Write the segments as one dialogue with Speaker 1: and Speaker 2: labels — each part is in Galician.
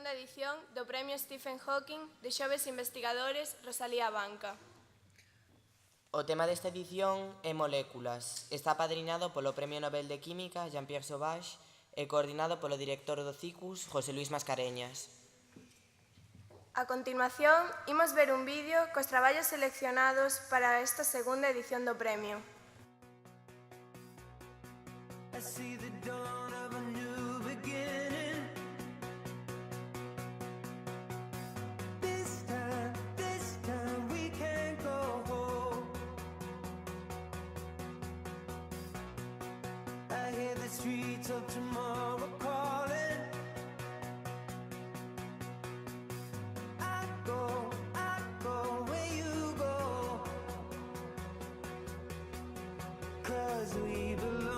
Speaker 1: segunda edición do Premio Stephen Hawking de xoves investigadores Rosalía Banca.
Speaker 2: O tema desta edición é moléculas. Está apadrinado polo Premio Nobel de Química Jean-Pierre Sauvage e coordinado polo director do CICUS, José Luis Mascareñas.
Speaker 1: A continuación, imos ver un vídeo cos traballos seleccionados para esta segunda edición do premio.
Speaker 3: I see the dawn of a new beginning. This time we can't go home. I hear the streets of tomorrow calling. I go where you go. 'Cause we belong.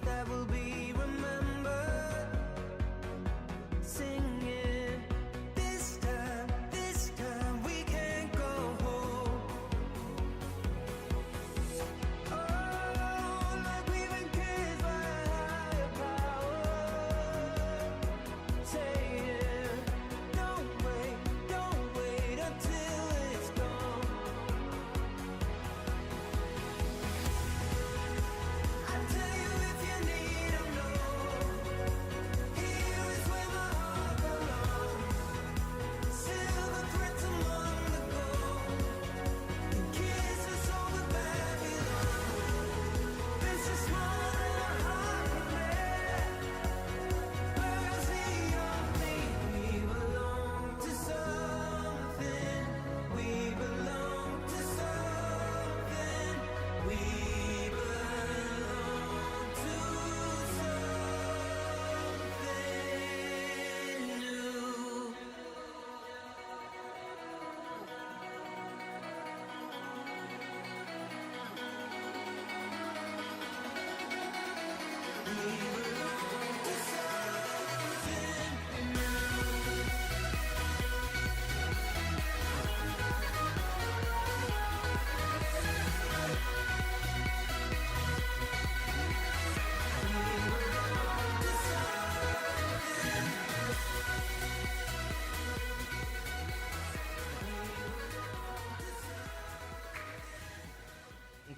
Speaker 3: That will be remembered, singing. This time we can't go home. Oh, like we've been kissed by a higher power, saying, don't wait until it's gone. I tell you,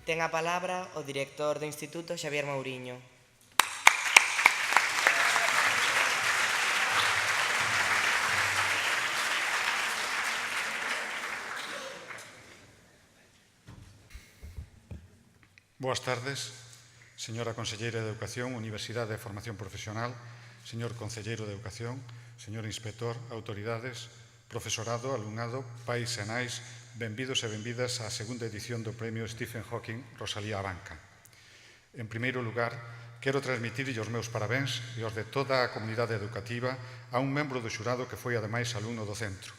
Speaker 2: Ten a palabra o director do Instituto, Xavier Mouriño.
Speaker 4: Boas tardes, señora Conselleira de Educación, Universidade de Formación Profesional, señor Conselleiro de Educación, señor Inspector, autoridades, profesorado, alumnado, pais e nais, benvidos e benvidas á segunda edición do Premio Stephen Hawking Rosalía Banca. En primeiro lugar, quero transmitirlle os meus parabéns e os de toda a comunidade educativa a un membro do xurado que foi ademais alumno do centro,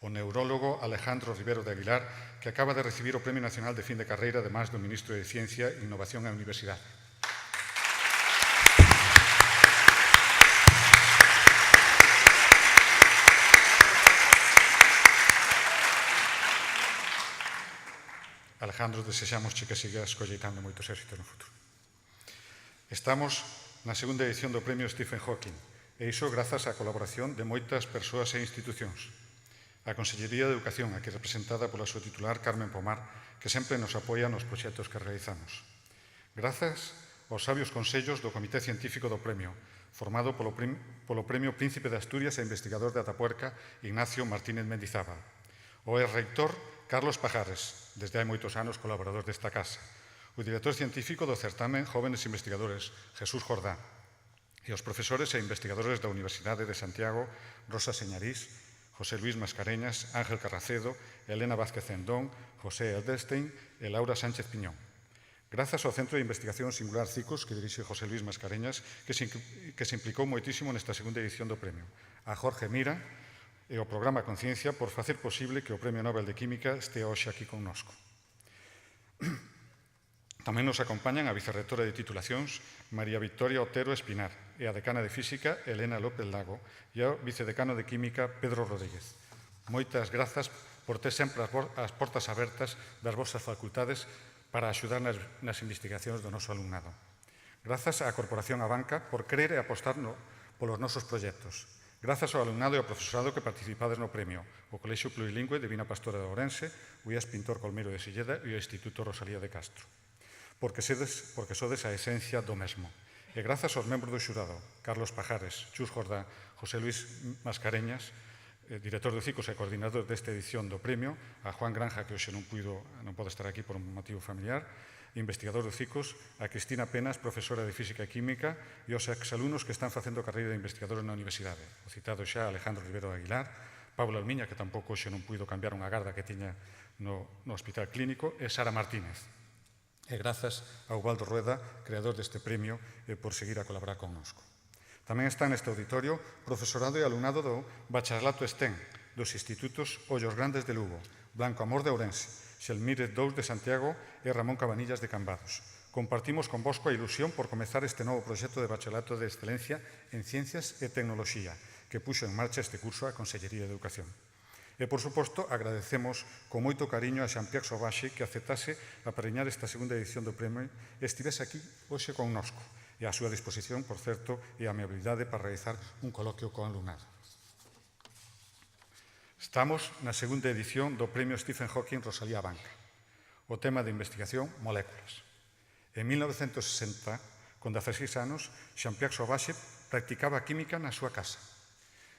Speaker 4: o neurólogo Alejandro Rivero de Aguilar, que acaba de recibir o Premio Nacional de Fin de Carreira de mans do Ministro de Ciencia, Innovación e Universidade. Alejandro, desexamos que sigas colleitando moitos éxitos no futuro. Estamos na segunda edición do Premio Stephen Hawking, e iso grazas á colaboración de moitas persoas e institucións. A Consellería de Educación, aquí representada pola súa titular Carmen Pomar, que sempre nos apoia nos proxectos que realizamos. Grazas aos sabios consellos do Comité Científico do Premio, formado polo Premio Príncipe de Asturias e investigador de Atapuerca, Ignacio Martínez Mendizábal. O ex-reitor Carlos Pajares, desde hai moitos anos colaborador desta casa. O director científico do certamen Jóvenes Investigadores, Jesús Jordá. E os profesores e investigadores da Universidade de Santiago, Rosa Señarís, José Luis Mascareñas, Ángel Carracedo, Elena Vázquez Endón, José Edelstein e Laura Sánchez Piñón. Grazas ao Centro de Investigación Singular CICUS, que dirixe José Luis Mascareñas, que se implicou moitísimo nesta segunda edición do premio. A Jorge Mira e ao programa Conciencia por facer posible que o Premio Nobel de Química estea hoxe aquí connosco. Tamén nos acompañan a vicerrectora de titulacións, María Victoria Otero Espinar, e a decana de Física, Elena López Lago, e o vicedecano de Química, Pedro Rodríguez. Moitas grazas por ter sempre as portas abertas das vosas facultades para axudar nas investigacións do noso alumnado. Grazas á Corporación Abanca por querer e apostar polos nosos proxectos. Grazas ao alumnado e ao profesorado que participades no premio, o Colexio Plurilingüe Divina Pastora de Ourense, o IES Pintor Colmeiro de Silleda e o Instituto Rosalía de Castro. Porque sodes a esencia do mesmo. E grazas aos membros do xurado, Carlos Pajares, Chus Jordá, José Luis Mascareñas, director do CICUS e coordinador desta edición do premio, a Juan Granja, que hoxe non pode estar aquí por un motivo familiar, investigador do CICUS, a Cristina Penas, profesora de Física e Química, e os exalumnos que están facendo carreira de investigadores na universidade. O citado xa Alejandro Rivero Aguilar, Pablo Almiña, que tampouco hoxe non puido cambiar unha garda que tiña no Hospital Clínico, e Sara Martínez. E grazas a Ubaldo Rueda, creador deste premio, por seguir a colaborar connosco. Tamén está neste auditorio profesorado e alumnado do Bacharelato STEM, dos institutos Ollos Grandes de Lugo, Blanco Amor de Ourense, Xelmírez II de Santiago e Ramón Cabanillas de Cambados. Compartimos convosco a ilusión por comezar este novo proxecto de Bacharelato de Excelencia en Ciencias e Tecnoloxía, que puxo en marcha este curso a Consellería de Educación. E, por suposto, agradecemos con moito cariño a Jean-Pierre Sauvage que aceptase apadriñar esta segunda edición do premio e estivese aquí hoxe connosco e a súa disposición, por certo, e a amabilidade para realizar un coloquio co alumnado. Estamos na segunda edición do Premio Stephen Hawking Rosalía Abanca. O tema de investigación, moléculas. En 1960, con 16 anos, Jean-Pierre Sauvage practicaba química na súa casa.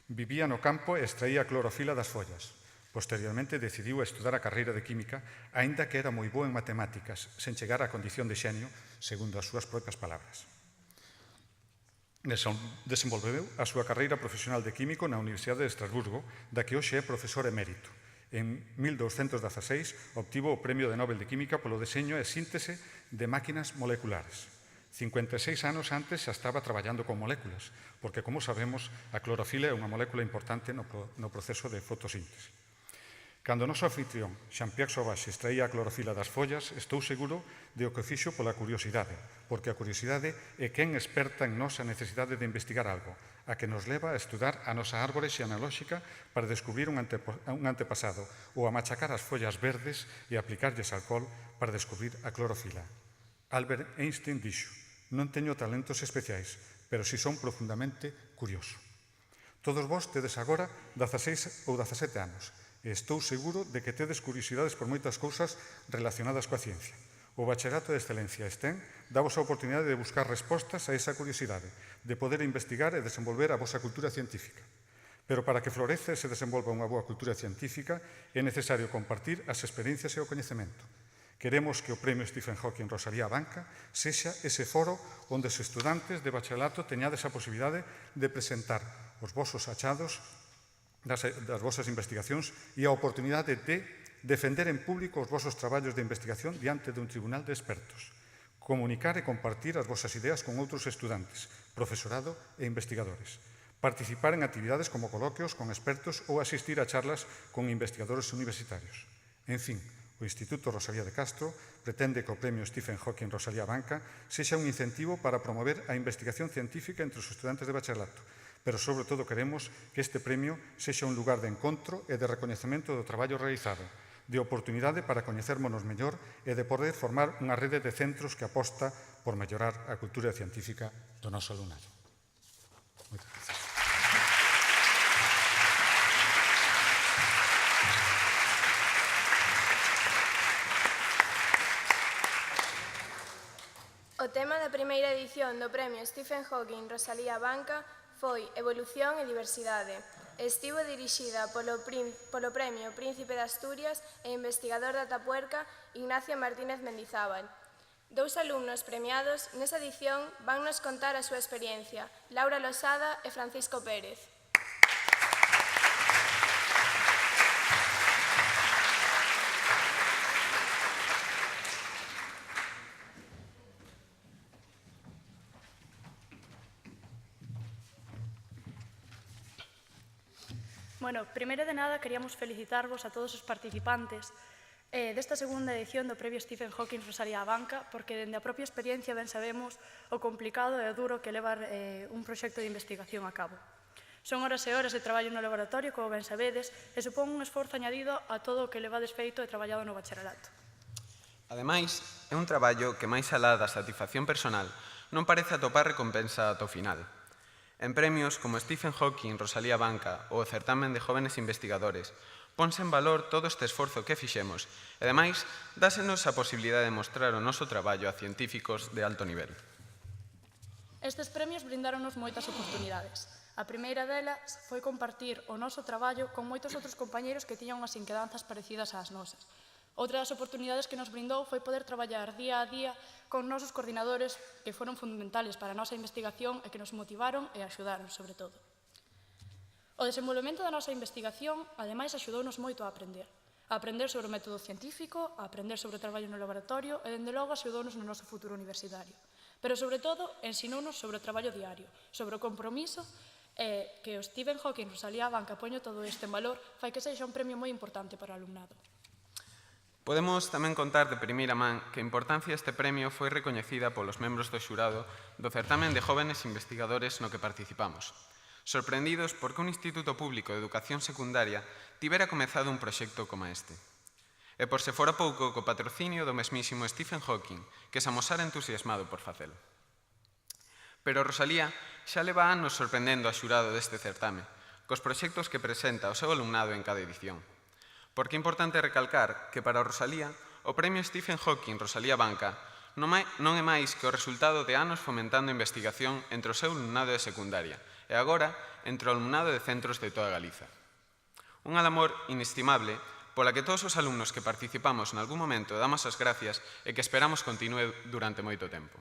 Speaker 4: Vivía no campo e extraía a clorofila das follas. Posteriormente decidiu estudar a carreira de química, aínda que era moi bo en matemáticas, sen chegar á condición de xenio, segundo as súas propias palabras. Desenvolveu a súa carreira profesional de químico na Universidade de Estrasburgo, da que hoxe é profesor emérito. En 1216 obtivo o Premio de Nobel de Química polo deseño e síntese de máquinas moleculares. 56 anos antes xa estaba traballando con moléculas, porque, como sabemos, a clorofila é unha molécula importante no proceso de fotosíntese. Cando o noso anfitrión, Jean-Pierre Sauvage, extraía a clorofila das follas, estou seguro de o que fixo pola curiosidade, porque a curiosidade é quen experta en nosa necesidade de investigar algo, a que nos leva a estudar a nosa árbore xenealóxica para descubrir un antepasado ou a machacar as follas verdes e aplicarlles alcohol para descubrir a clorofila. Albert Einstein dixo: non teño talentos especiais, pero si son profundamente curioso. Todos vós tedes agora 16 ou 17 anos e estou seguro de que tedes curiosidades por moitas cousas relacionadas coa ciencia. O Bacharelato de Excelencia STEM dá-vos a oportunidade de buscar respostas a esa curiosidade, de poder investigar e desenvolver a vosa cultura científica. Pero para que florece e se desenvolva unha boa cultura científica é necesario compartir as experiencias e o coñecemento. Queremos que o Premio Stephen Hawking Rosalía Abanca sexa ese foro onde os estudantes de bacharelato teñades a posibilidade de presentar os vosos achados das vosas investigacións e a oportunidade de defender en público os vosos traballos de investigación diante dun tribunal de expertos, comunicar e compartir as vosas ideas con outros estudantes, profesorado e investigadores, participar en actividades como coloquios con expertos ou asistir a charlas con investigadores universitarios. En fin, o Instituto Rosalía de Castro pretende que o Premio Stephen Hawking Rosalía Abanca sexa un incentivo para promover a investigación científica entre os estudantes de bacharelato, pero sobre todo queremos que este premio sexa un lugar de encontro e de recoñecemento do traballo realizado, de oportunidade para coñecermonos mellor e de poder formar unha rede de centros que aposta por mellorar a cultura científica do noso alumnado. Moitas gracias.
Speaker 1: O tema da primeira edición do Premio Stephen Hawking Rosalía Banca foi Evolución e Diversidade. Estivo dirixida polo Premio Príncipe de Asturias e investigador da Atapuerca Ignacio Martínez Mendizábal. Dous alumnos premiados nesa edición van nos contar a súa experiencia, Laura Losada e Francisco Pérez.
Speaker 5: Bueno, primeiro de nada, queríamos felicitarvos a todos os participantes desta segunda edición do Premio Stephen Hawking Rosalía Banca, porque dende a propia experiencia ben sabemos o complicado e o duro que levar un proxecto de investigación a cabo. Son horas e horas de traballo no laboratorio, como ben sabedes, e supón un esforzo añadido a todo o que levades feito e traballado no bacharelato.
Speaker 6: Ademais, é un traballo que máis alá da satisfacción personal non parece atopar recompensa ata o final. En premios como Stephen Hawking Rosalía Banca ou o certamen de jóvenes investigadores, ponse en valor todo este esforzo que fixemos e, ademais, dásenos a posibilidade de mostrar o noso traballo a científicos de alto nivel.
Speaker 5: Estes premios brindáronos moitas oportunidades. A primeira delas foi compartir o noso traballo con moitos outros compañeiros que tiñan unhas inquedanzas parecidas ás nosas. Outra das oportunidades que nos brindou foi poder traballar día a día con nosos coordinadores que foron fundamentales para a nosa investigación e que nos motivaron e axudaron, sobre todo. O desenvolvemento da nosa investigación, ademais, axudounos moito a aprender sobre o método científico, a aprender sobre o traballo no laboratorio e, dende logo, axudounos no noso futuro universitario. Pero, sobre todo, ensinounos sobre o traballo diario, sobre o compromiso que o Stephen Hawking Rosalía Banca poño todo isto en valor, fai que sexa un premio moi importante para o alumnado.
Speaker 6: Podemos tamén contar de primeira man que a importancia deste premio foi recoñecida polos membros do xurado do certamen de jóvenes investigadores no que participamos, sorprendidos porque un instituto público de educación secundaria tivera comezado un proxecto como este. E por se fora pouco co patrocinio do mesmísimo Stephen Hawking, que se amosara entusiasmado por facelo. Pero Rosalía xa leva anos sorprendendo a xurado deste certame, cos proxectos que presenta o seu alumnado en cada edición. Porque é importante recalcar que para Rosalía o Premio Stephen Hawking Rosalía Banca non é máis que o resultado de anos fomentando a investigación entre o seu alumnado de secundaria e agora entre o alumnado de centros de toda Galiza. Un amor inestimable pola que todos os alumnos que participamos en algún momento damos as gracias e que esperamos continúe durante moito tempo.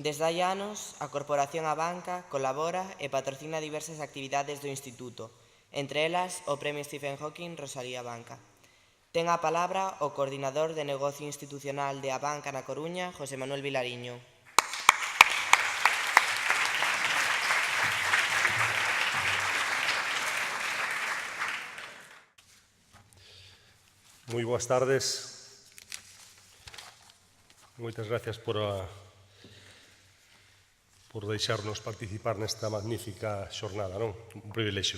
Speaker 2: Desde hai anos, a Corporación A Banca colabora e patrocina diversas actividades do Instituto, entre elas o Premio Stephen Hawking Rosalía Banca. Ten a palabra o coordinador de negocio institucional de A Banca na Coruña, José Manuel Vilariño.
Speaker 7: Moi boas tardes. Moitas gracias por deixarnos participar nesta magnífica xornada, non? Un privilexio.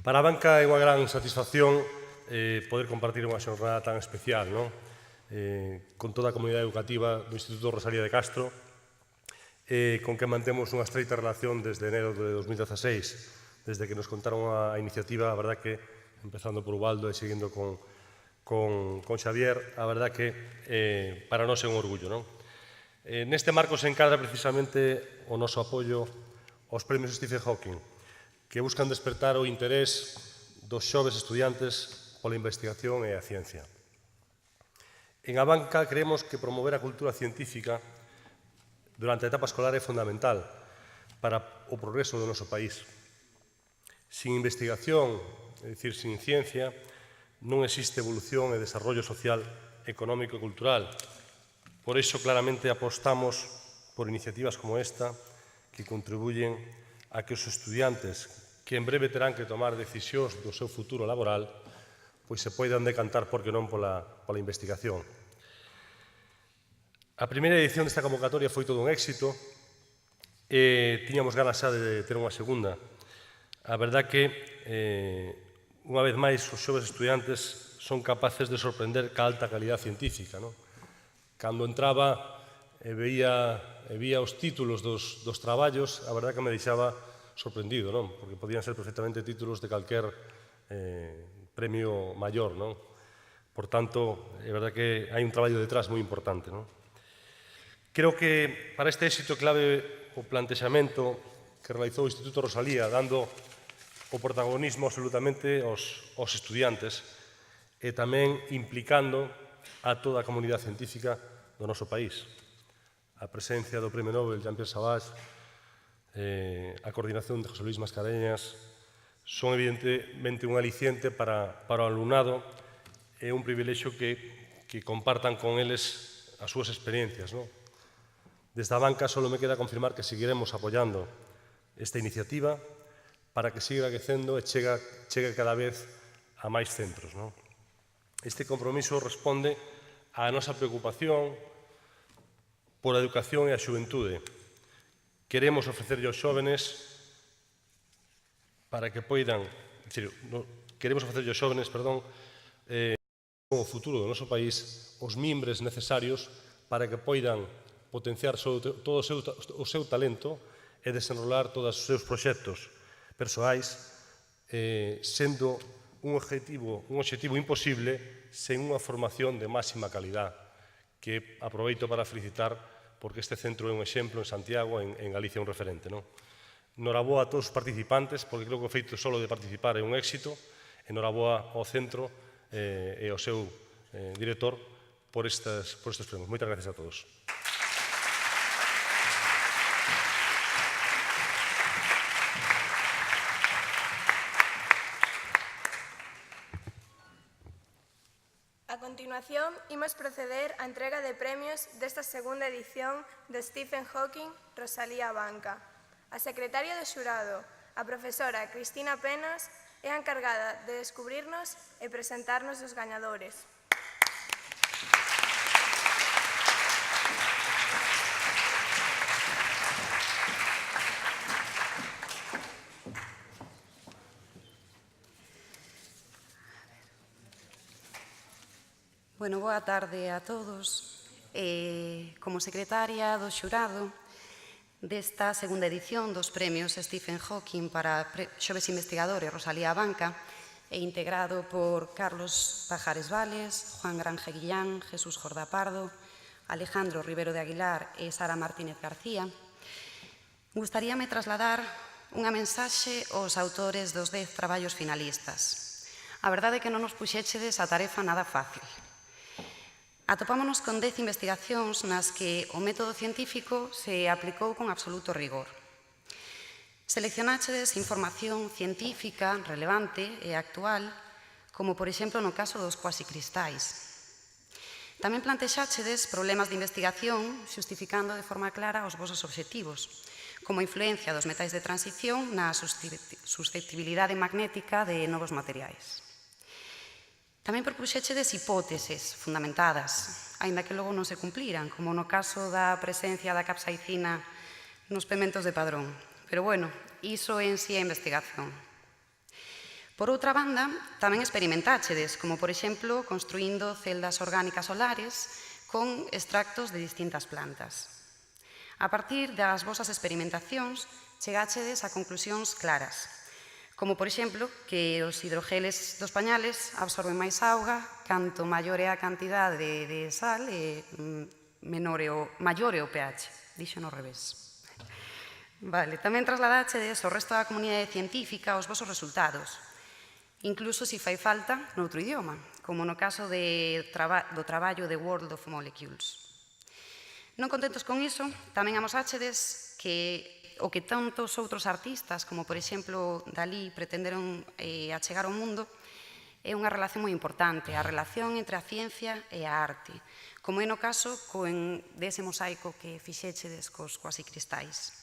Speaker 7: Para a banca é unha gran satisfacción poder compartir unha xornada tan especial, non? Con toda a comunidade educativa do Instituto Rosalía de Castro, con que mantemos unha estreita relación desde enero de 2016, desde que nos contaron a iniciativa, a verdad que, empezando por Ubaldo e seguindo con Xavier, a verdad que para nós é un orgullo, non? Neste marco se encadra precisamente o noso apoio aos premios Stephen Hawking, que buscan despertar o interés dos xoves estudiantes pola investigación e a ciencia. En A Banca creemos que promover a cultura científica durante a etapa escolar é fundamental para o progreso do noso país. Sin investigación, é dicir, sin ciencia, non existe evolución e desarrollo social, económico e cultural. Por iso, claramente, apostamos por iniciativas como esta que contribuyen a que os estudiantes que en breve terán que tomar decisións do seu futuro laboral pois se poidan decantar, por que non, pola investigación. A primeira edición desta convocatoria foi todo un éxito e tiñamos ganas xa de ter unha segunda. A verdad que, unha vez máis, os xoves estudiantes son capaces de sorprender ca alta calidad científica. Cando entraba e veía os títulos dos traballos, a verdad que me deixaba sorprendido, porque podían ser perfectamente títulos de calquer premio maior. Por tanto, é verdad que hai un traballo detrás moi importante. Creo que para este éxito clave o plantexamento que realizou o Instituto Rosalía, dando o protagonismo absolutamente aos estudiantes e tamén implicando a toda a comunidade científica do noso país. A presencia do Premio Nobel Jean-Pierre Savage, a coordinación de José Luis Mascareñas, son evidentemente un aliciente para o alumnado e un privilexio que compartan con eles as súas experiencias. Desde a banca só me queda confirmar que seguiremos apoiando esta iniciativa para que siga crecendo e chegue cada vez a máis centros. Este compromiso responde á nosa preocupación por a educación e a xuventude. Queremos ofrecerlle aos xóvenes para que poidan, o futuro do noso país, os mimbres necesarios para que poidan potenciar todo o seu talento e desenrolar todos os seus proxectos persoais, sendo un obxectivo imposible sen unha formación de máxima calidad, que aproveito para felicitar porque este centro é un exemplo en Santiago, en Galicia un referente. Noraboa a todos os participantes, porque creo que o feito só de participar é un éxito, e noraboa ao centro e ao seu director por estes premios. Moitas gracias a todos.
Speaker 1: A continuación, imos proceder á entrega de premios desta segunda edición do Stephen Hawking Rosalía Banca. A secretaria do xurado, a profesora Cristina Penas, é a encargada de descubrirnos e presentarnos os gañadores.
Speaker 8: Bueno, boa tarde a todos. Como secretaria do xurado desta segunda edición dos premios Stephen Hawking para xoves investigadores Rosalía Banca e integrado por Carlos Pajares Vales, Juan Granje Guillán, Jesús Jordá Pardo, Alejandro Rivero de Aguilar e Sara Martínez García, gustaríame trasladar unha mensaxe aos autores dos 10 traballos finalistas. A verdade é que non nos puxéchedes a tarefa nada fácil. Atopámonos con 10 investigacións nas que o método científico se aplicou con absoluto rigor. Seleccionáchedes información científica relevante e actual, como por exemplo no caso dos cuasicristais. Tamén plantexáchedes problemas de investigación xustificando de forma clara os vosos obxectivos, como a influencia dos metais de transición na susceptibilidade magnética de novos materiais. Tamén propuxéchedes hipóteses fundamentadas, aínda que logo non se cumpliran, como no caso da presencia da capsaicina nos pementos de Padrón. Pero, bueno, iso en si é investigación. Por outra banda, tamén experimentáchedes, como, por exemplo, construindo celdas orgánicas solares con extractos de distintas plantas. A partir das vosas experimentacións, chegáchedes a conclusións claras, como, por exemplo, que os hidrogeles dos pañales absorben máis auga canto maior é a cantidade de sal e maior é o pH. Dixo no revés. Vale, tamén trasladáchedes ao resto da comunidade científica os vosos resultados, incluso se fai falta noutro idioma, como no caso do traballo de World of Molecules. Non contentos con iso, tamén amosáchedes que o que tantos outros artistas, como por exemplo Dalí, pretenderon achegar ao mundo, é unha relación moi importante, a relación entre a ciencia e a arte, como é no caso dese mosaico que fixéchedes cos cuasicristais.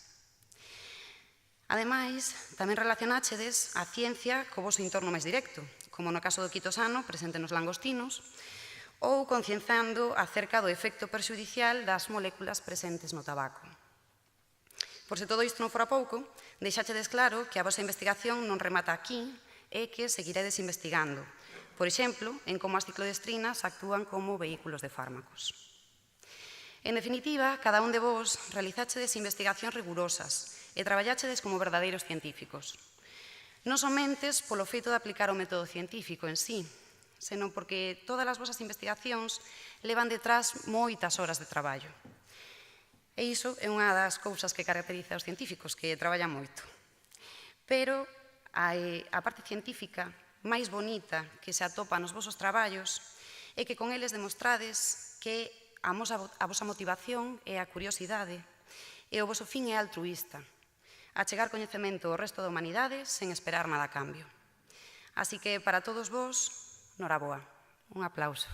Speaker 8: Ademais, tamén relacionáchedes a ciencia co voso entorno máis directo, como no caso do quitosano, presente nos langostinos, ou concienciando acerca do efecto perxudicial das moléculas presentes no tabaco. Por se todo isto non fora pouco, deixáchedes claro que a vosa investigación non remata aquí e que seguiredes investigando, por exemplo, en como as ciclodestrinas actúan como vehículos de fármacos. En definitiva, cada un de vos realizáchedes investigacións rigurosas e traballáchedes como verdadeiros científicos. Non somentes polo feito de aplicar o método científico en sí, senón porque todas as vosas investigacións levan detrás moitas horas de traballo. E iso é unha das cousas que caracteriza os científicos, que traballan moito. Pero a parte científica máis bonita que se atopa nos vosos traballos é que con eles demostrades que a vosa motivación é a curiosidade e o voso fin é altruísta, achegar coñecemento ao resto da humanidade sen esperar nada a cambio. Así que, para todos vos, noraboa. Un aplauso.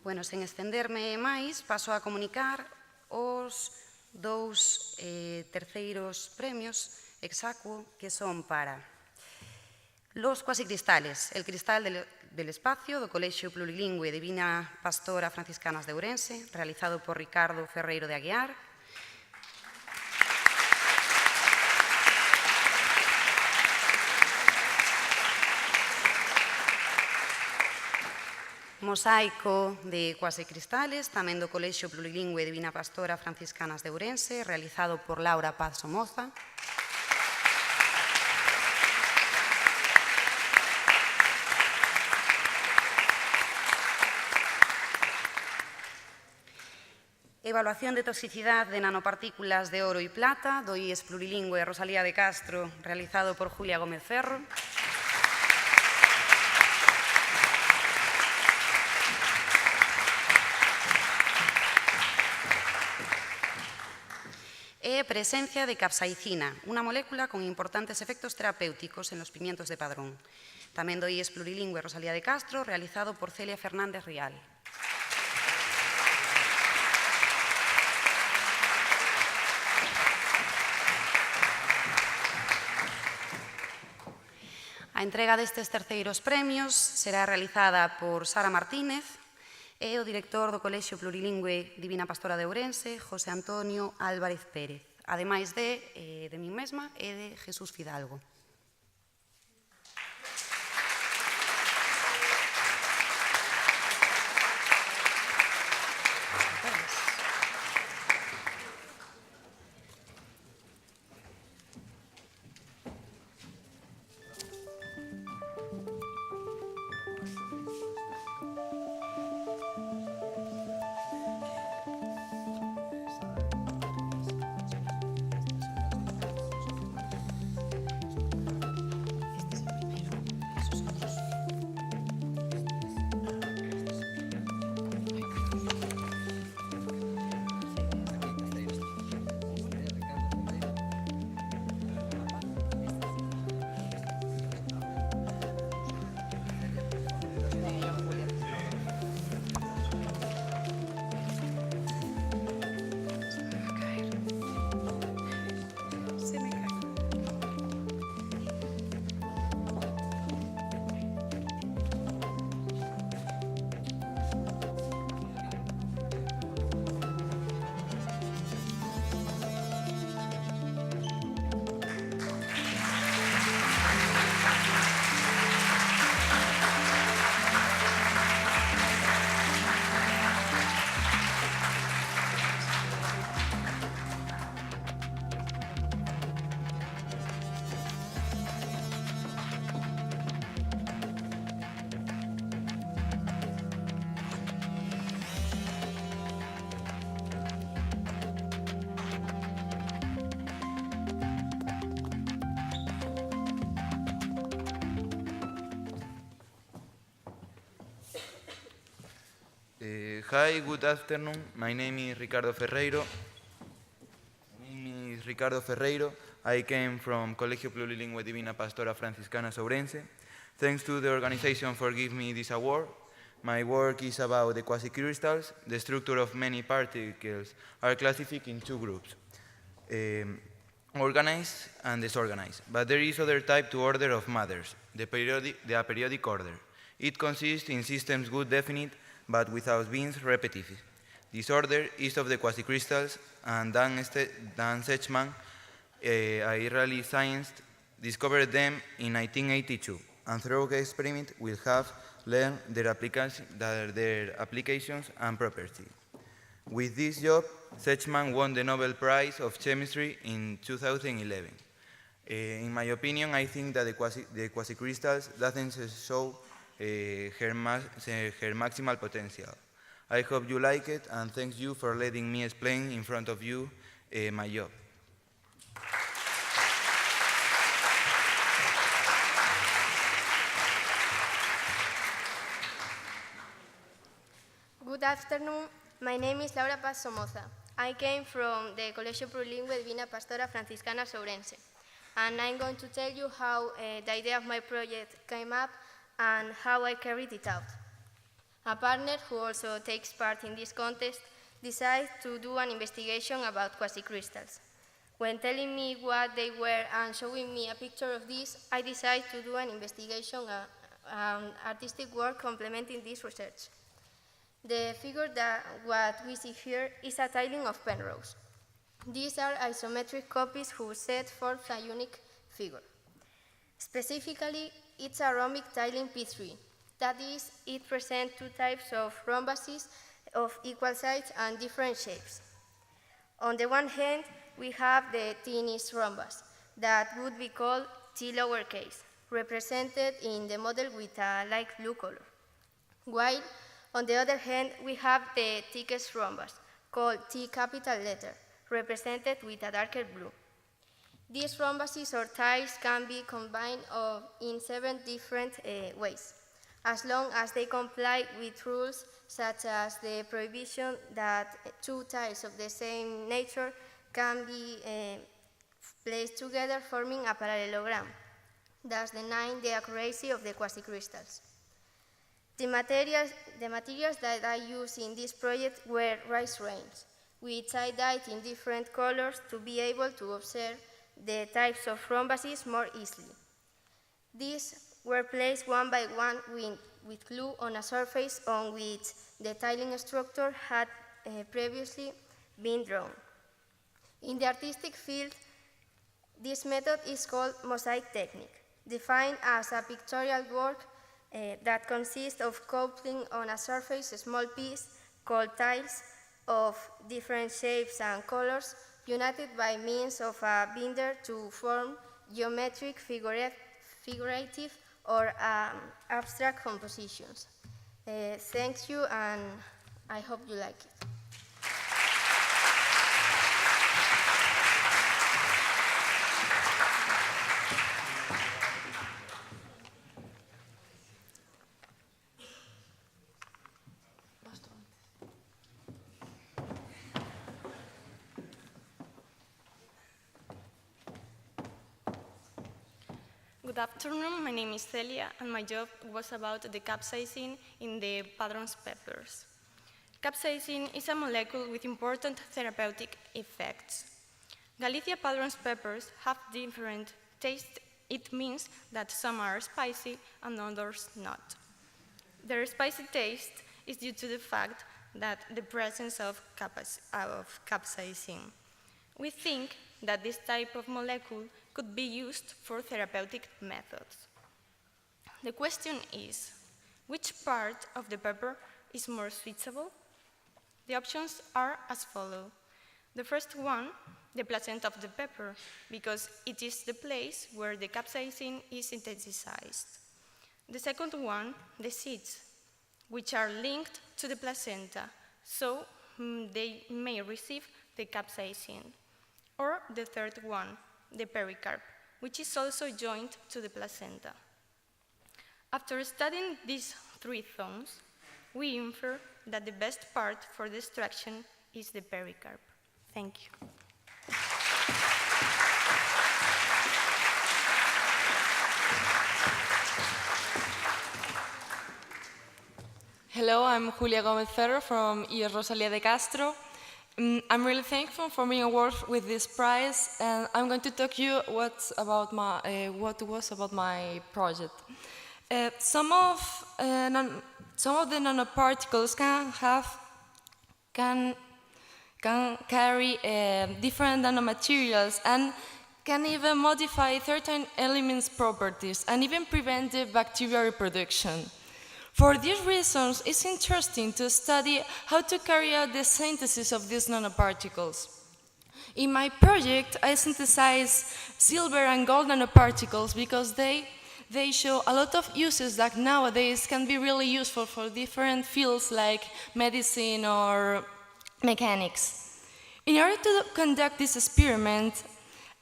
Speaker 8: Bueno, sen estenderme máis, paso a comunicar os dous terceiros premios ex-aequo que son para los cuasicristales, el cristal del espacio do Colexio Plurilingüe Divina Pastora Franciscanas de Ourense, realizado por Ricardo Ferreiro de Aguiar. Mosaico de cuasicristales, tamén do Colexio Plurilingüe Divina Pastora Franciscanas de Ourense, realizado por Laura Paz Somoza. Evaluación de toxicidade de nanopartículas de oro e plata do IES Plurilingüe Rosalía de Castro, realizado por Julia Gómez Ferro. E presencia de capsaicina, unha molécula con importantes efectos terapéuticos en los pimientos de Padrón. Tamén do IES Plurilingüe Rosalía de Castro, realizado por Celia Fernández Rial. A entrega destes terceiros premios será realizada por Sara Martínez e o director do Colexio Plurilingüe Divina Pastora de Ourense, José Antonio Álvarez Pérez, ademais de min mesma e de Jesús Fidalgo.
Speaker 9: Hi, good afternoon. My name is Ricardo Ferreiro. I came from Colegio Plurilingüe Divina Pastora Franciscanas Ourense. Thanks to the organization for giving me this award. my work is about the quasicrystals. The structure of many particles are classified in two groups, organized and disorganized. But there is other type to order of matters, the periodic order. It consists in systems good definite, but without being repetitive. This order is of the quasicrystals, and Dan Setchman, a Israeli scientist, discovered them in 1982, and through the experiment will have learned their applications and properties. With this job, Setchman won the Nobel Prize of Chemistry in 2011. In my opinion, I think that the quasicrystals doesn't show her maximal potential. I hope you like it, and thank you for letting me explain in front of you my job.
Speaker 10: Good afternoon. My name is Laura Paz Somoza. I came from the Colegio Plurilingüe Divina Pastora Franciscana Sourense, and I'm going to tell you how the idea of my project came up and how I carried it out. A partner who also takes part in this contest decided to do an investigation about quasicrystals. When telling me what they were and showing me a picture of this, I decided to do an investigation, artistic work complementing this research. The figure that what we see here is a tiling of Penrose. These are isometric copies whose set forms a unique figure. Specifically, it's a rhombic tiling P3. That is, it presents two types of rhombuses of equal size and different shapes. On the one hand, we have the teenest rhombus, that would be called T lowercase, represented in the model with a light blue color. While, on the other hand, we have the thickest rhombus, called T capital letter, represented with a darker blue. These rhombuses or tiles can be combined in 7 different ways, as long as they comply with rules such as the prohibition that 2 tiles of the same nature can be placed together forming a parallelogram, thus denying the accuracy of the quasicrystals. The materials that I used in this project were rice grains, which I dyed in different colors to be able to observe the types of rhombuses more easily. These were placed one by one with glue on a surface on which the tiling structure had previously been drawn. In the artistic field, this method is called mosaic technique, defined as a pictorial work that consists of coupling on a surface a small piece called tiles of different shapes and colors, united by means of a binder to form geometric, figurative, or abstract compositions. Thank you, and I hope you like it.
Speaker 11: Good afternoon, my name is Celia, and my job was about the capsaicin in the Padron's peppers. Capsaicin is a molecule with important therapeutic effects. Galicia Padron's peppers have different tastes. It means that some are spicy and others not. Their spicy taste is due to the fact that the presence of capsaicin. We think that this type of molecule could be used for therapeutic methods. The question is, which part of the pepper is more suitable? The options are as follows. The first one, the placenta of the pepper, because it is the place where the capsaicin is synthesized. The second one, the seeds, which are linked to the placenta, so they may receive the capsaicin. Or the third one, the pericarp, which is also joined to the placenta. After studying these 3 zones, we infer that the best part for the extraction is the pericarp. Thank you.
Speaker 12: Hello, I'm Julia Gomez Ferro from IES Rosalía de Castro. I'm really thankful for being awarded with this prize, and I'm going to talk to you what was about my project. Some of the nanoparticles can carry different nanomaterials and can even modify certain elements' properties and even prevent the bacterial reproduction. For these reasons, it's interesting to study how to carry out the synthesis of these nanoparticles. In my project, I synthesize silver and gold nanoparticles because they show a lot of uses that nowadays can be really useful for different fields like medicine or mechanics. In order to conduct this experiment,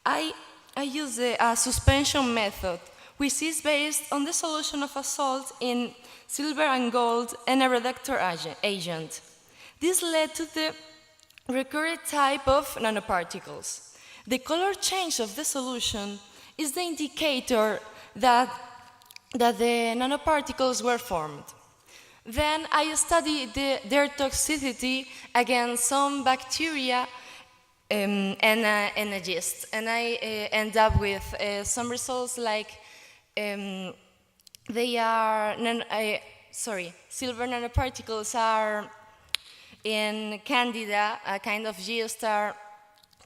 Speaker 12: I use a suspension method, which is based on the solution of a salt in silver and gold and a reductor agent. This led to the recurrent type of nanoparticles. The color change of the solution is the indicator that the nanoparticles were formed. Then I studied their toxicity against some bacteria and a yeast, and I end up with some results like silver nanoparticles are in Candida, a kind of yeast, are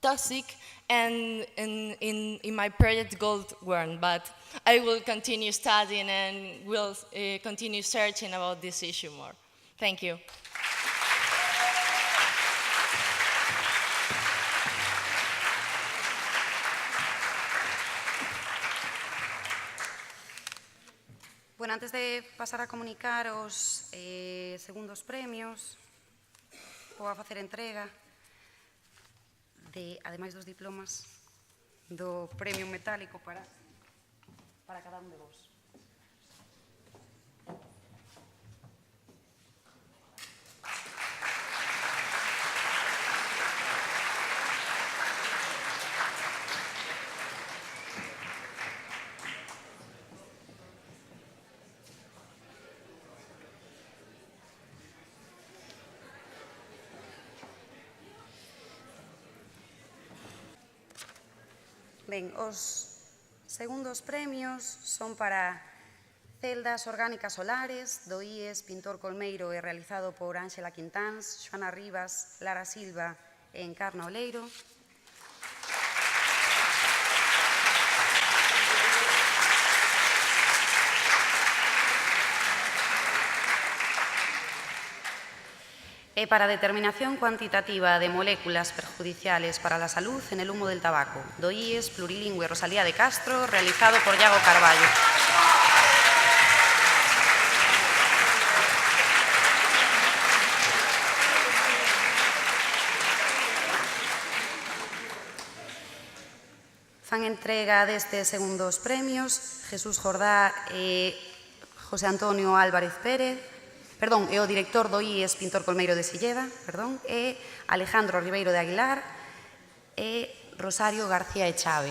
Speaker 12: toxic, and in my project gold weren't, but I will continue studying and will continue searching about this issue more. Thank you.
Speaker 8: Bueno, antes de pasar a comunicar os segundos premios, vou a facer entrega de, ademais dos diplomas, do premio metálico para cada un de vos. Ben, os segundos premios son para celdas orgánicas solares do IES Pintor Colmeiro e realizado por Ángela Quintáns, Xoana Rivas, Lara Silva e Encarna Oleiro. E para determinación cuantitativa de moléculas perjudiciales para la salud en el humo del tabaco, do IES Plurilingüe Rosalía de Castro, realizado por Iago Carballo. Fan entrega destes segundos premios Jesús Jordá e José Antonio Álvarez Pérez, é o director do IES Pintor Colmeiro de Silleda, e Alejandro Ribeiro de Aguilar e Rosario García Echave.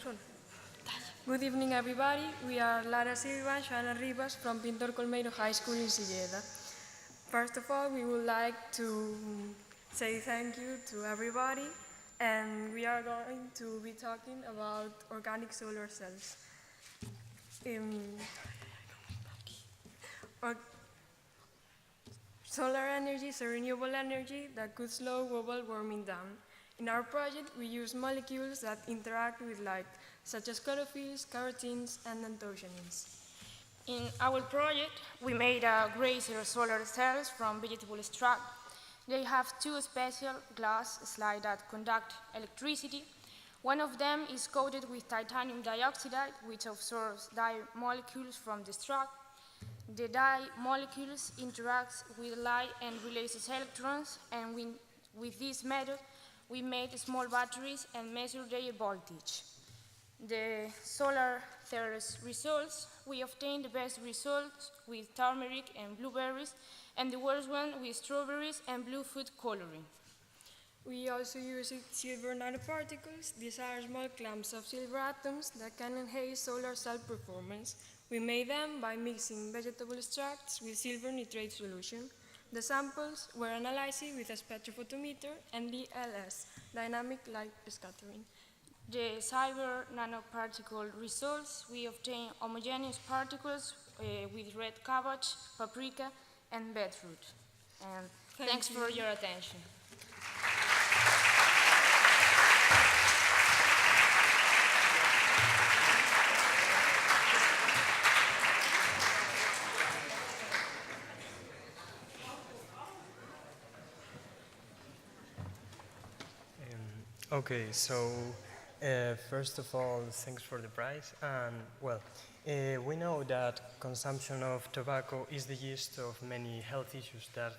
Speaker 13: Good evening, everybody. We are Lara Silva and Joana Rivas from Pintor Colmeiro High School in Silleda. First of all, we would like to say thank you to everybody, and we are going to be talking about organic solar cells. Solar energy is a renewable energy that could slow global warming down. In our project, we use molecules that interact with light, such as chlorophylls, carotenes, and anthocyanins.
Speaker 14: In our project, we made grazer solar cells from vegetable extract. They have two special glass slides that conduct electricity. One of them is coated with titanium dioxide, which absorbs dye molecules from the extract. The dye molecules interact with light and releases electrons, and with this method, we made small batteries and measured their voltage. The solar cells results, we obtained the best results with turmeric and blueberries, and the worst one with strawberries and blue food coloring.
Speaker 13: We also use silver nanoparticles. These are small clumps of silver atoms that can enhance solar cell performance. We made them by mixing vegetable extracts with silver nitrate solution. The samples were analyzed with a spectrophotometer and DLS, dynamic light scattering.
Speaker 14: The silver nanoparticle results, we obtain homogeneous particles with red cabbage, paprika, and beetroot. And thanks for your attention.
Speaker 15: Okay, so first of all, thanks for the prize. And well, we know that consumption of tobacco is the yeast of many health issues that,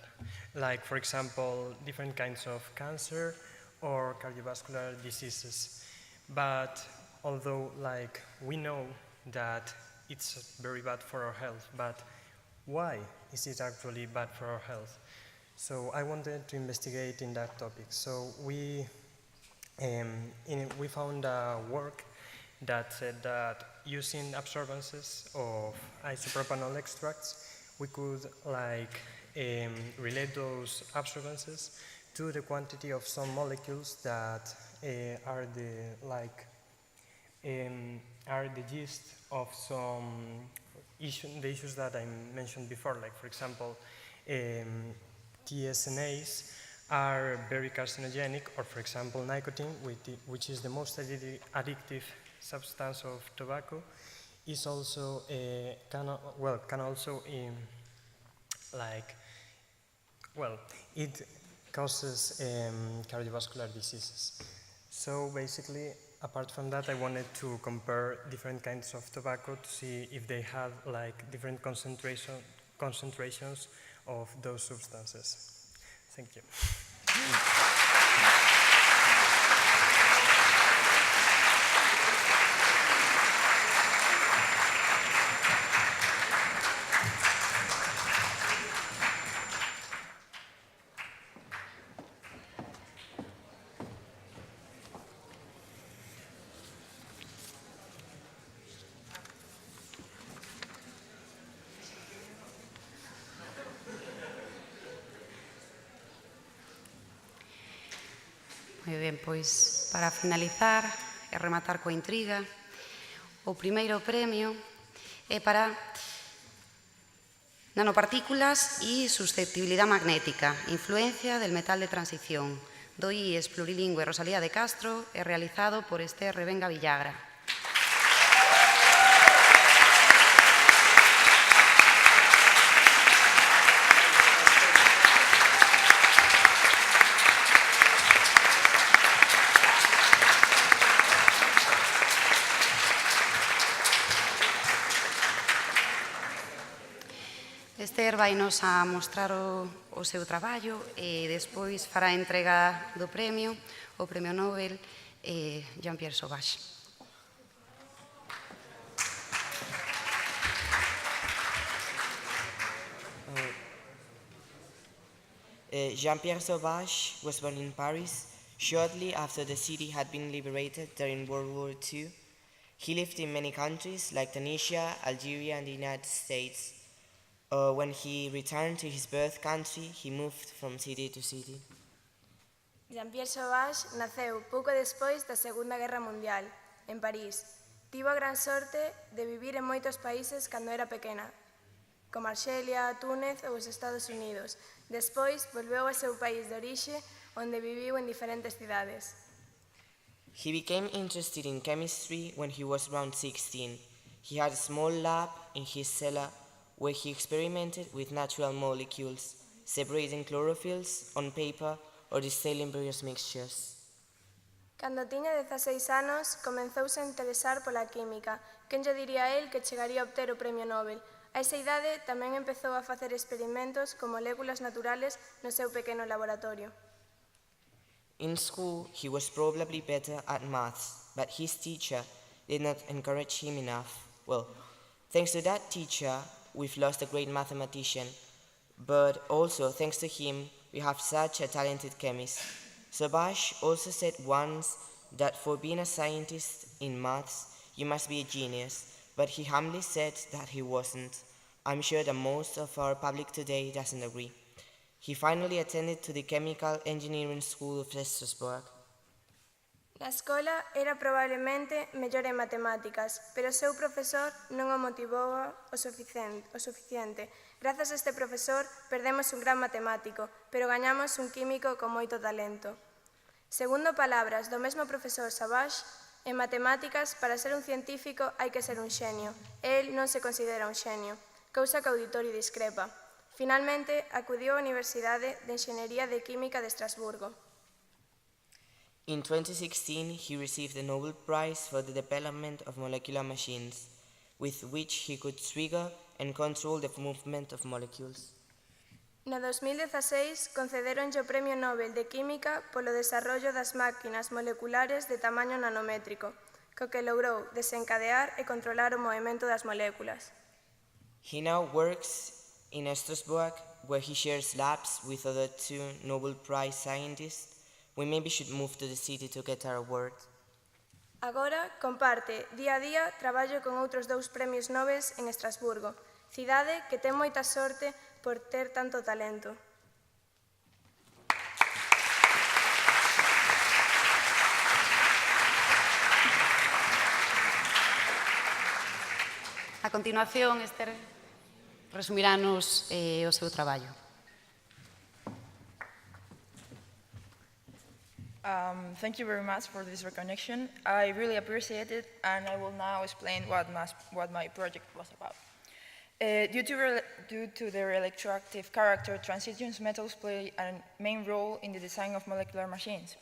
Speaker 15: like for example, different kinds of cancer or cardiovascular diseases. But although like we know that it's very bad for our health, but why is it actually bad for our health? So I wanted to investigate in that topic. So we found a work that said that using absorbances of isopropanol extracts, we could relate those absorbances to the quantity of some molecules that are the gist of some the issues that I mentioned before, like for example, TSNAs are very carcinogenic, or for example nicotine, which is the most addictive substance of tobacco, is also can also it causes cardiovascular diseases. So basically, apart from that, I wanted to compare different kinds of tobacco to see if they have different concentrations of those substances. Thank you.
Speaker 8: Moi ben, pois para finalizar e rematar coa intriga, o primeiro premio é para nanopartículas e susceptibilidade magnética, influencia del metal de transición, do IES plurilingüe Rosalía de Castro e realizado por Esther Revenga Villagra. Esther vainos a mostrar o seu traballo e despois fará a entrega do premio, o Premio Nobel Jean-Pierre Sauvage.
Speaker 2: Jean-Pierre Sauvage was born in Paris shortly after the city had been liberated during World War II He lived in many countries like Tunisia, Algeria, and the United States. When he returned to his birth country, he moved from city to city.
Speaker 1: Jean-Pierre Sauvage naceu pouco despois da Segunda Guerra Mundial, en París. Tivo a gran sorte de vivir en moitos países cando era pequena, como Arxelia, Túnez ou os Estados Unidos. Despois, volveu ao seu país de orixe, onde viviu en diferentes cidades.
Speaker 2: He became interested in chemistry when he was around 16. He had a small lab in his cellar where he experimented with natural molecules, separating chlorophylls on paper or distilling various mixtures.
Speaker 1: Cando tiña 16 anos, comenzouse a interesar pola química. Quen lle diría a él que chegaría a obter o premio Nobel? A esa idade tamén empezou a facer experimentos con moléculas naturales no seu pequeno laboratorio.
Speaker 2: In school, he was probably better at maths, but his teacher did not encourage him enough. Well, thanks to that teacher, we've lost a great mathematician, but also thanks to him, we have such a talented chemist. Sauvage also said once that for being a scientist in maths, you must be a genius, but he humbly said that he wasn't. I'm sure that most of our public today doesn't agree. He finally attended to the Chemical Engineering School of Strasbourg.
Speaker 1: Na escola era probablemente mellor en matemáticas, pero o seu profesor non o motivou o suficiente. Grazas a este profesor perdemos un gran matemático, pero gañamos un químico con moito talento. Segundo palabras do mesmo profesor Sauvage, en matemáticas, para ser un científico hai que ser un xenio. El non se considera un xenio, cousa que o auditorio discrepa. Finalmente, acudiu á Universidade de Enxeñería de Química de Estrasburgo.
Speaker 2: In 2016, he received the Nobel Prize for the development of molecular machines, with which he could trigger and control the movement of molecules.
Speaker 1: No 2016, concederonlle o Premio Nobel de Química polo desarrollo das máquinas moleculares de tamaño nanométrico, co que logrou desencadear e controlar o movimento das moléculas.
Speaker 2: He now works in Strasbourg, where he shares labs with other two Nobel Prize scientists. We maybe should move to the city to get our award.
Speaker 1: Agora comparte día a día traballo con outros 2 premios Nobel en Estrasburgo, cidade que ten moita sorte por ter tanto talento.
Speaker 8: A continuación, Esther resumirá-nos o seu traballo.
Speaker 16: Thank you very much for this recognition. I really appreciate it, and I will now explain what my project was about. Due to their electroactive character, transition metals play a main role in the design of molecular machines,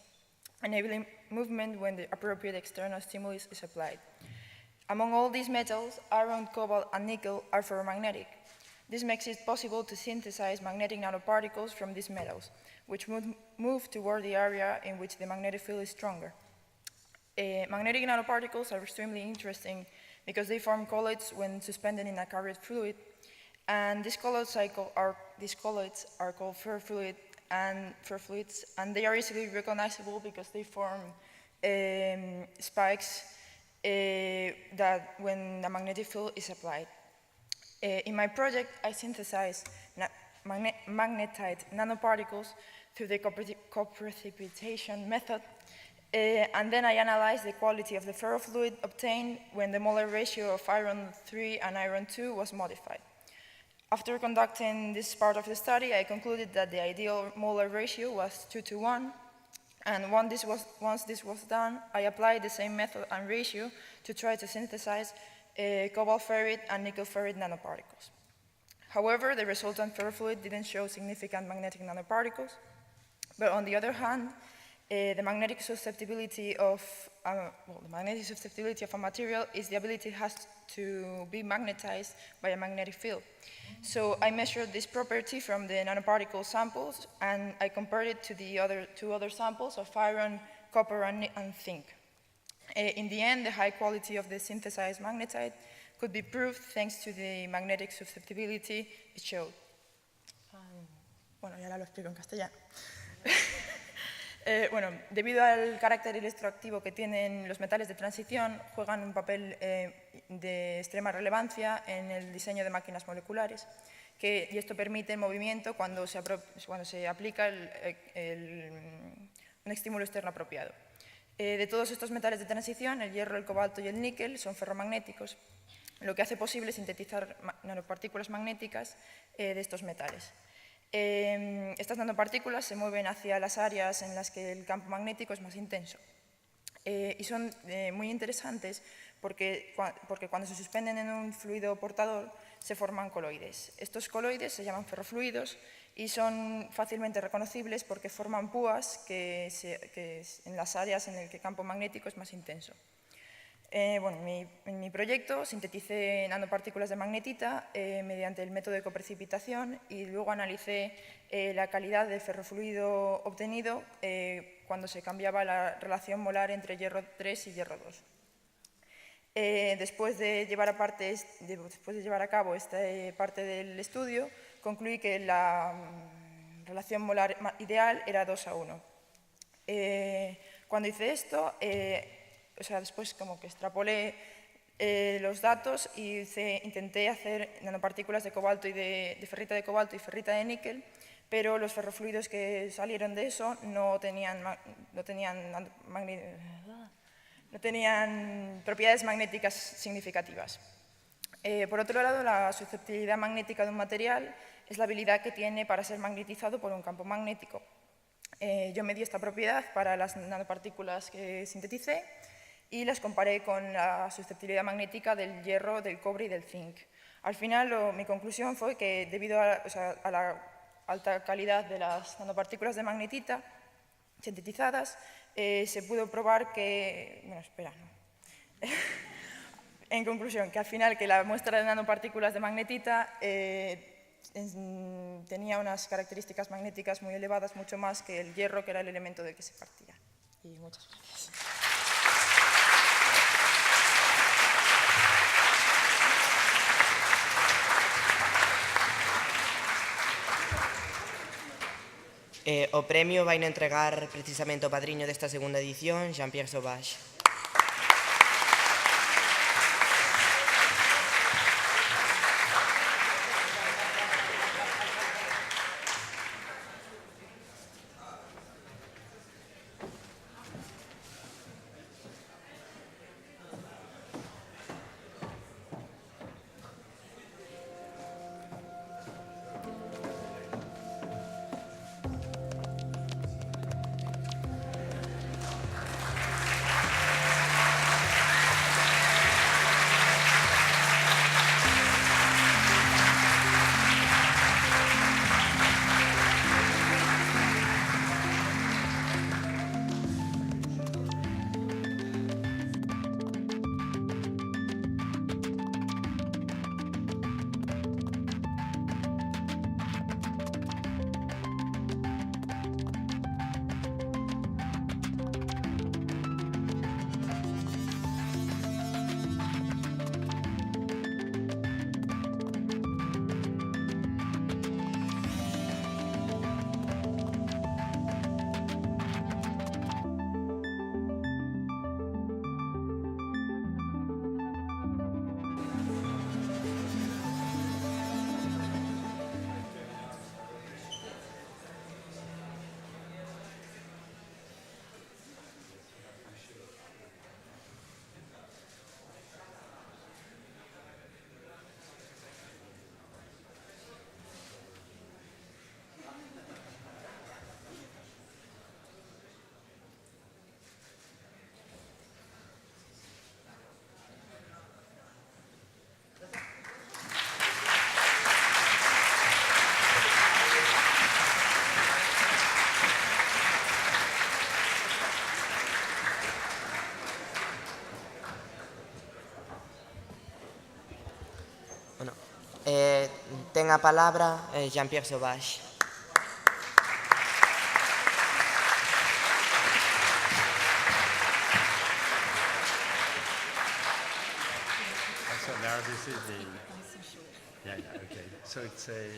Speaker 16: enabling movement when the appropriate external stimulus is applied. Among all these metals, iron, cobalt, and nickel are ferromagnetic. This makes it possible to synthesize magnetic nanoparticles from these metals, which move toward the area in which the magnetic field is stronger. Magnetic nanoparticles are extremely interesting because they form colloids when suspended in a carrier fluid, and these colloids are called ferrofluids, and they are easily recognizable because they form spikes that when the magnetic field is applied. In my project, I synthesized magnetite nanoparticles through the coprecipitation method, and then I analyzed the quality of the ferrofluid obtained when the molar ratio of iron 3 and iron 2 was modified. After conducting this part of the study, I concluded that the ideal molar ratio was 2:1, and once this was done, I applied the same method and ratio to try to synthesize cobalt ferrite and nickel ferrite nanoparticles. However, the resultant ferrofluid didn't show significant magnetic nanoparticles, but on the other hand, the magnetic susceptibility of a material is the ability it has to be magnetized by a magnetic field. So I measured this property from the nanoparticle samples, and I compared it to the two other samples of iron, copper, and zinc. In the end, the high quality of the synthesized magnetite could be proved thanks to the magnetic susceptibility it showed. Bueno, y ahora lo explico en castellano. Bueno, debido al carácter electroactivo que tienen los metales de transición, juegan un papel de extrema relevancia en el diseño de máquinas moleculares, y esto permite el movimiento cuando se aplica un estímulo externo apropiado. De todos estos metales de transición, el hierro, el cobalto y el níquel son ferromagnéticos, lo que hace posible sintetizar nanopartículas magnéticas de estos metales. Estas nanopartículas se mueven hacia las áreas en las que el campo magnético es más intenso y son muy interesantes porque cuando se suspenden en un fluido portador se forman coloides. Estos coloides se llaman ferrofluidos y son fácilmente reconocibles porque forman púas en las áreas en las que el campo magnético es más intenso. Bueno, en mi proyecto sinteticé nanopartículas de magnetita mediante el método de coprecipitación y luego analicé la calidad del ferrofluido obtenido cuando se cambiaba la relación molar entre hierro 3 y hierro 2. Después de llevar a cabo esta parte del estudio, concluí que la relación molar ideal era 2:1. Cuando hice esto, después como que extrapolé los datos y intenté hacer nanopartículas de cobalto y de ferrita de cobalto y ferrita de níquel, pero los ferrofluidos que salieron de eso no tenían propiedades magnéticas significativas. Por otro lado, la susceptibilidad magnética de un material es la habilidad que tiene para ser magnetizado por un campo magnético. Yo medí esta propiedad para las nanopartículas que sinteticé y las comparé con la susceptibilidad magnética del hierro, del cobre y del zinc. Al final, mi conclusión fue que debido a la alta calidad de las nanopartículas de magnetita sintetizadas, se pudo probar que, en conclusión, que al final que la muestra de nanopartículas de magnetita tenía unas características magnéticas muy elevadas, mucho más que el hierro, que era el elemento del que se partía. Y muchas gracias.
Speaker 2: O premio vai entregar precisamente o padriño desta segunda edición, Jean-Pierre Sauvage. Ten a palabra Jean-Pierre Sauvage.
Speaker 17: So now this is the, okay. So it's a,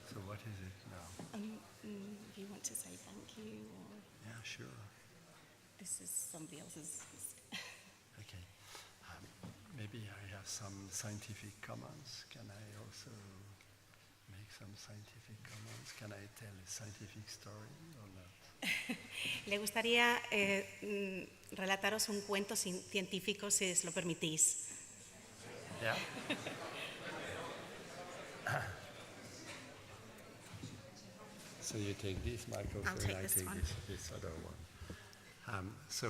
Speaker 17: so what is it now?
Speaker 18: you? Or
Speaker 17: Yeah, sure.
Speaker 18: this is somebody else's.
Speaker 17: Okay. Maybe I have some scientific comments. Can I also make some scientific comments? Can I tell a scientific story or not?
Speaker 18: Le gustaría relataros un cuento científico, si os lo permitís.
Speaker 17: Yeah? So you take this microphone,
Speaker 18: I'll take
Speaker 17: I
Speaker 18: this
Speaker 17: take
Speaker 18: one.
Speaker 17: this other one. So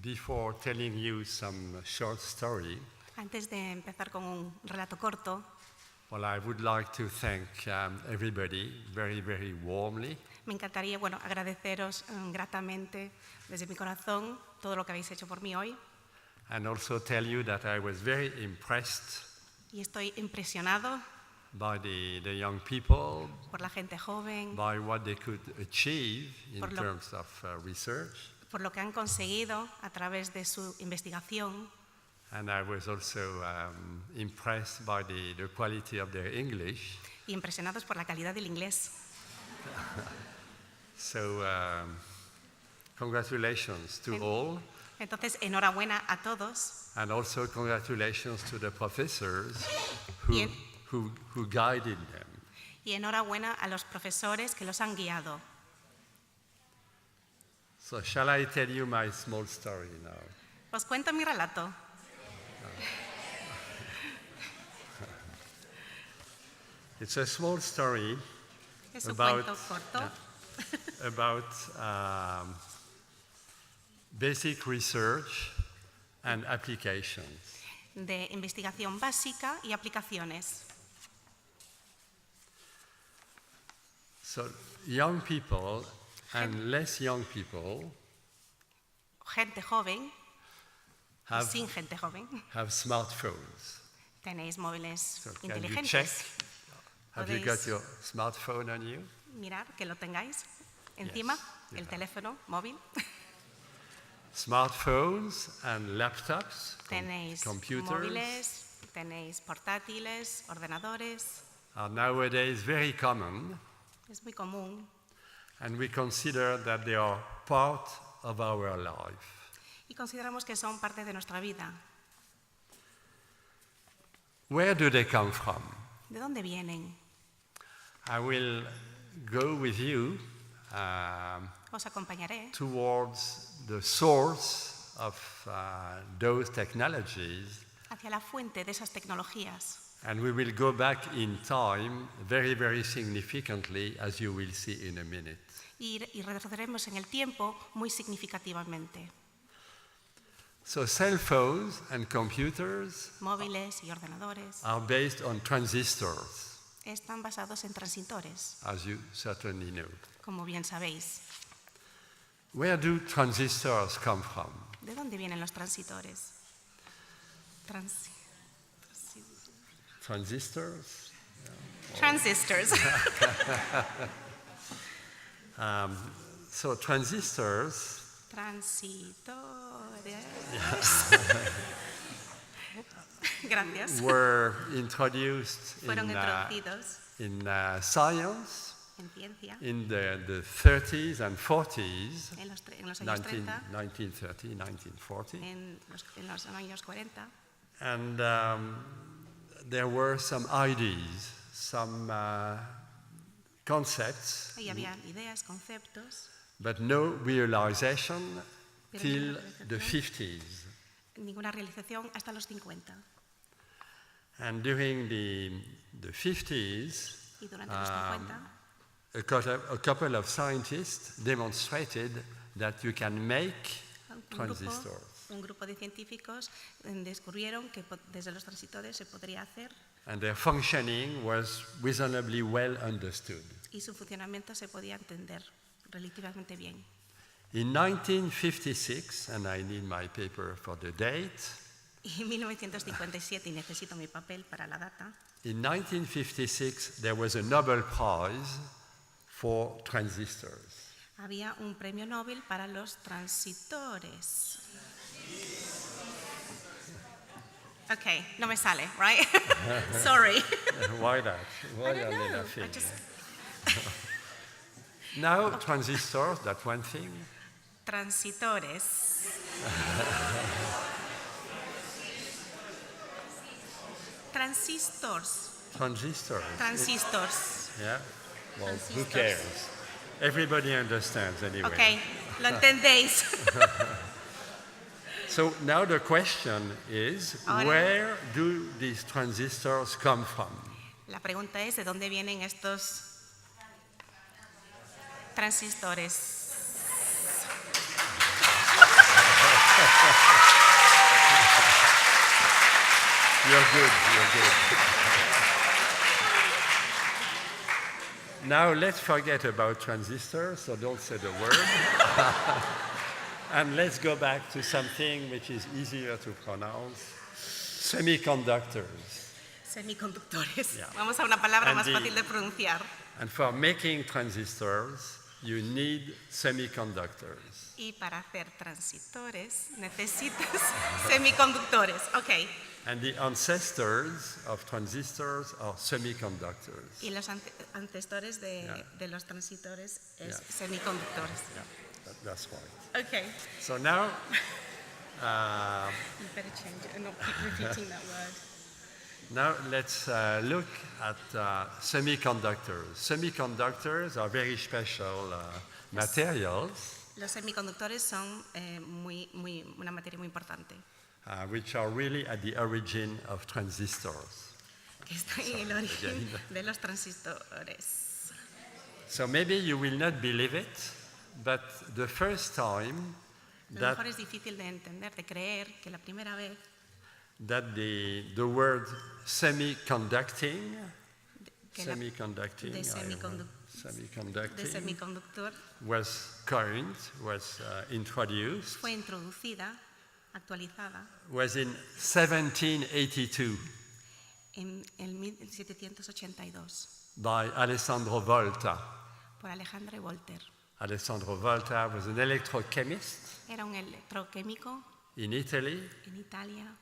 Speaker 17: before telling you some short story,
Speaker 18: Antes de empezar con un relato corto,
Speaker 17: well, I would like to thank everybody very, very warmly.
Speaker 18: me encantaría agradeceros gratamente desde mi corazón todo lo que habéis hecho por mí hoy.
Speaker 17: And also tell you that I was very impressed
Speaker 18: Y estoy impresionado
Speaker 17: by the young people,
Speaker 18: por la gente joven,
Speaker 17: by what they could achieve in
Speaker 18: Por lo-
Speaker 17: terms of research.
Speaker 18: por lo que han conseguido a través de su investigación.
Speaker 17: And I was also impressed by the quality of their English.
Speaker 18: Y impresionados por la calidad del inglés.
Speaker 17: So congratulations to all,
Speaker 18: Entonces, enhorabuena a todos
Speaker 17: and also congratulations to the professors
Speaker 18: Bien.
Speaker 17: who guided them.
Speaker 18: y enhorabuena a los profesores que los han guiado.
Speaker 17: So shall I tell you my small story now?
Speaker 18: Os cuento mi relato.
Speaker 17: It's a small story
Speaker 18: Es un
Speaker 17: about,
Speaker 18: cuento corto
Speaker 17: about basic research and applications.
Speaker 18: de investigación básica y aplicaciones.
Speaker 17: So young people and less young people
Speaker 18: Gente joven,
Speaker 17: have,
Speaker 18: sin gente joven,
Speaker 17: have smartphones.
Speaker 18: tenéis móviles
Speaker 17: So can you check?
Speaker 18: inteligentes.
Speaker 17: Have you got
Speaker 18: Podéis
Speaker 17: your smartphone on you?
Speaker 18: mirar que lo tengáis encima, el teléfono móvil.
Speaker 17: Smartphones and laptops,
Speaker 18: Tenéis
Speaker 17: computers
Speaker 18: móviles, tenéis portátiles, ordenadores.
Speaker 17: are nowadays very common,
Speaker 18: Es muy común
Speaker 17: and we consider that they are part of our life.
Speaker 18: y consideramos que son parte de nuestra vida.
Speaker 17: Where do they come from?
Speaker 18: ¿De dónde vienen?
Speaker 17: I will go with you
Speaker 18: Os acompañaré
Speaker 17: towards the source of those technologies,
Speaker 18: hacia la fuente de esas tecnologías
Speaker 17: and we will go back in time very, very significantly, as you will see in a minute.
Speaker 18: y retrocederemos en el tiempo muy significativamente.
Speaker 17: So cell phones and computers
Speaker 18: Móviles y ordenadores
Speaker 17: are based on transistors,
Speaker 18: están basados en transistores,
Speaker 17: as you certainly know.
Speaker 18: como bien sabéis.
Speaker 17: Where do transistors come from?
Speaker 18: ¿De dónde vienen los transistores?
Speaker 17: Transistors?
Speaker 18: Transistors.
Speaker 17: So transistors
Speaker 18: Transitores. Gracias.
Speaker 17: were introduced
Speaker 18: Fueron introducidos
Speaker 17: in science
Speaker 18: en ciencia
Speaker 17: in the 30s and 40s,
Speaker 18: en los años 30,
Speaker 17: 1930, 1940.
Speaker 18: en los años 40.
Speaker 17: And there were some ideas, some concepts,
Speaker 18: Ahí había ideas, conceptos,
Speaker 17: but no realization
Speaker 18: Pero
Speaker 17: till
Speaker 18: ninguna
Speaker 17: the
Speaker 18: realización.
Speaker 17: 50s.
Speaker 18: Ninguna realización hasta los 50.
Speaker 17: And during the 50s,
Speaker 18: Y durante los 50,
Speaker 17: a couple of scientists demonstrated that you can make transistors.
Speaker 18: un grupo de científicos descubrieron que desde los transistores se podría hacer
Speaker 17: And their functioning was reasonably well understood.
Speaker 18: y su funcionamiento se podía entender relativamente bien.
Speaker 17: In 1956, and I need my paper for the date,
Speaker 18: Y en 1957, y necesito mi papel para la data,
Speaker 17: in 1956 there was a Nobel Prize for transistors.
Speaker 18: había un premio Nobel para los transistores. Okay, no me sale, right? Sorry.
Speaker 17: Why that? Why
Speaker 18: I don't
Speaker 17: are they
Speaker 18: know.
Speaker 17: laughing? Now, transistors, that's one thing.
Speaker 18: Transitores. Transistors.
Speaker 17: Transistors.
Speaker 18: Transistors.
Speaker 17: Yeah? Well, who
Speaker 18: Transistors.
Speaker 17: cares? Everybody understands anyway.
Speaker 18: Ok, lo entendéis.
Speaker 17: So now the question is,
Speaker 18: Ahora-
Speaker 17: where do these transistors come from?
Speaker 18: La pregunta es, ¿de dónde vienen estos transistores?
Speaker 17: You're good, you're good. Now let's forget about transistors, so don't say the word. And let's go back to something which is easier to pronounce, semiconductors.
Speaker 18: Semiconductores.
Speaker 17: Yeah.
Speaker 18: Vamos a una palabra
Speaker 17: And
Speaker 18: más
Speaker 17: the-
Speaker 18: fácil de pronunciar.
Speaker 17: And for making transistors, you need semiconductors.
Speaker 18: Y para hacer transistores necesitas semiconductores. Ok.
Speaker 17: And the ancestors of transistors are semiconductors.
Speaker 18: Y los ancestores
Speaker 17: Yeah.
Speaker 18: de los transistores es
Speaker 17: Yeah.
Speaker 18: semiconductores.
Speaker 17: That's right.
Speaker 18: Ok.
Speaker 17: So now,
Speaker 18: You better change it. No, keep repeating that word.
Speaker 17: now let's look at semiconductors. Semiconductors are very special materials
Speaker 18: Los semiconductores son una materia muy importante,
Speaker 17: which are really at the origin of transistors.
Speaker 18: que está en el origen de los transistores.
Speaker 17: So maybe you will not believe it, but the first time
Speaker 18: A lo
Speaker 17: that,
Speaker 18: mejor es difícil de entender, de creer que la primera vez
Speaker 17: that the word semiconducting,
Speaker 18: que la-
Speaker 17: semiconducting,
Speaker 18: de
Speaker 17: I don't know,
Speaker 18: de semiconductor
Speaker 17: was coined, was introduced,
Speaker 18: fue introducida, actualizada
Speaker 17: was in 1782
Speaker 18: en el 1782
Speaker 17: by Alessandro Volta.
Speaker 18: por Alejandro Volter.
Speaker 17: Alessandro Volta was an electrochemist
Speaker 18: Era un electroquímico
Speaker 17: in Italy,
Speaker 18: en Italia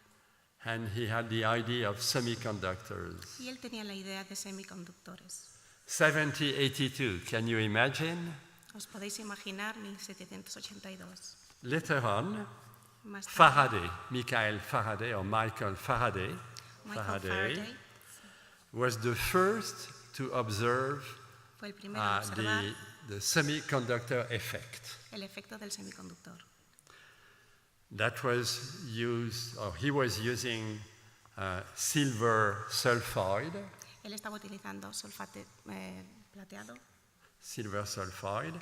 Speaker 17: and he had the idea of semiconductors.
Speaker 18: y él tenía la idea de semiconductores.
Speaker 17: 1782, can you imagine?
Speaker 18: ¿Os podéis imaginar 1782?
Speaker 17: Later on,
Speaker 18: Más tarde,
Speaker 17: Faraday, Michael Faraday or Michael Faraday,
Speaker 18: Michael Faraday
Speaker 17: was the first to observe
Speaker 18: fue el primero en observar
Speaker 17: the semiconductor effect.
Speaker 18: el efecto del semiconductor.
Speaker 17: That was used, or he was using silver sulfide,
Speaker 18: Él estaba utilizando sulfate plateado
Speaker 17: silver sulfide,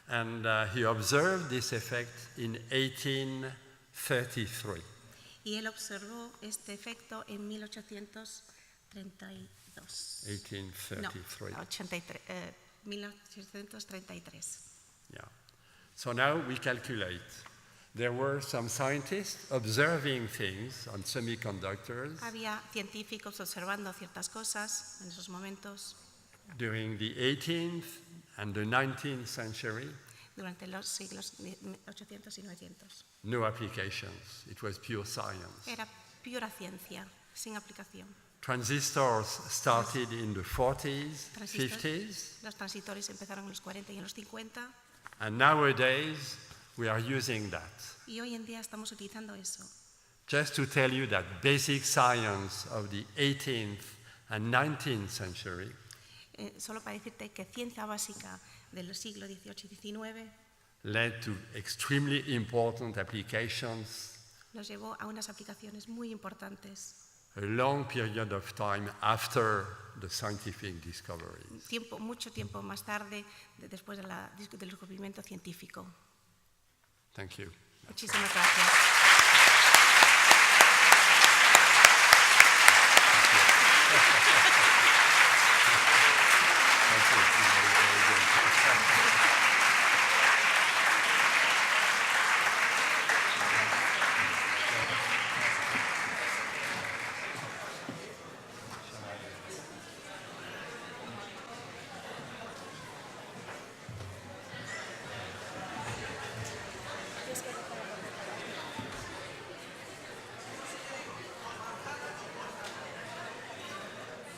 Speaker 17: and he observed this effect in 1833.
Speaker 18: y él observó este efecto en 1832.
Speaker 17: 1833.
Speaker 18: No, 1833.
Speaker 17: Yeah. So now we calculate. There were some scientists observing things on semiconductors
Speaker 18: Había científicos observando ciertas cosas en esos momentos
Speaker 17: during the 18th and the 19th century.
Speaker 18: durante los siglos 800 y 900.
Speaker 17: No applications. It was pure science.
Speaker 18: Era pura ciencia, sin aplicación.
Speaker 17: Transistors started in the 40s,
Speaker 18: Transistores-
Speaker 17: 50s,
Speaker 18: Los transistores empezaron en los 40 y en los 50
Speaker 17: and nowadays we are using that.
Speaker 18: y hoy en día estamos utilizando eso.
Speaker 17: Just to tell you that basic science of the 18th and 19th century
Speaker 18: Solo para decirte que ciencia básica de los siglos XVIII y XIX
Speaker 17: led to extremely important applications
Speaker 18: nos llevó a unas aplicaciones muy importantes.
Speaker 17: a long period of time after the scientific discoveries.
Speaker 18: Mucho tiempo más tarde, después del descubrimiento científico.
Speaker 17: Thank you.
Speaker 18: Muchísimas gracias.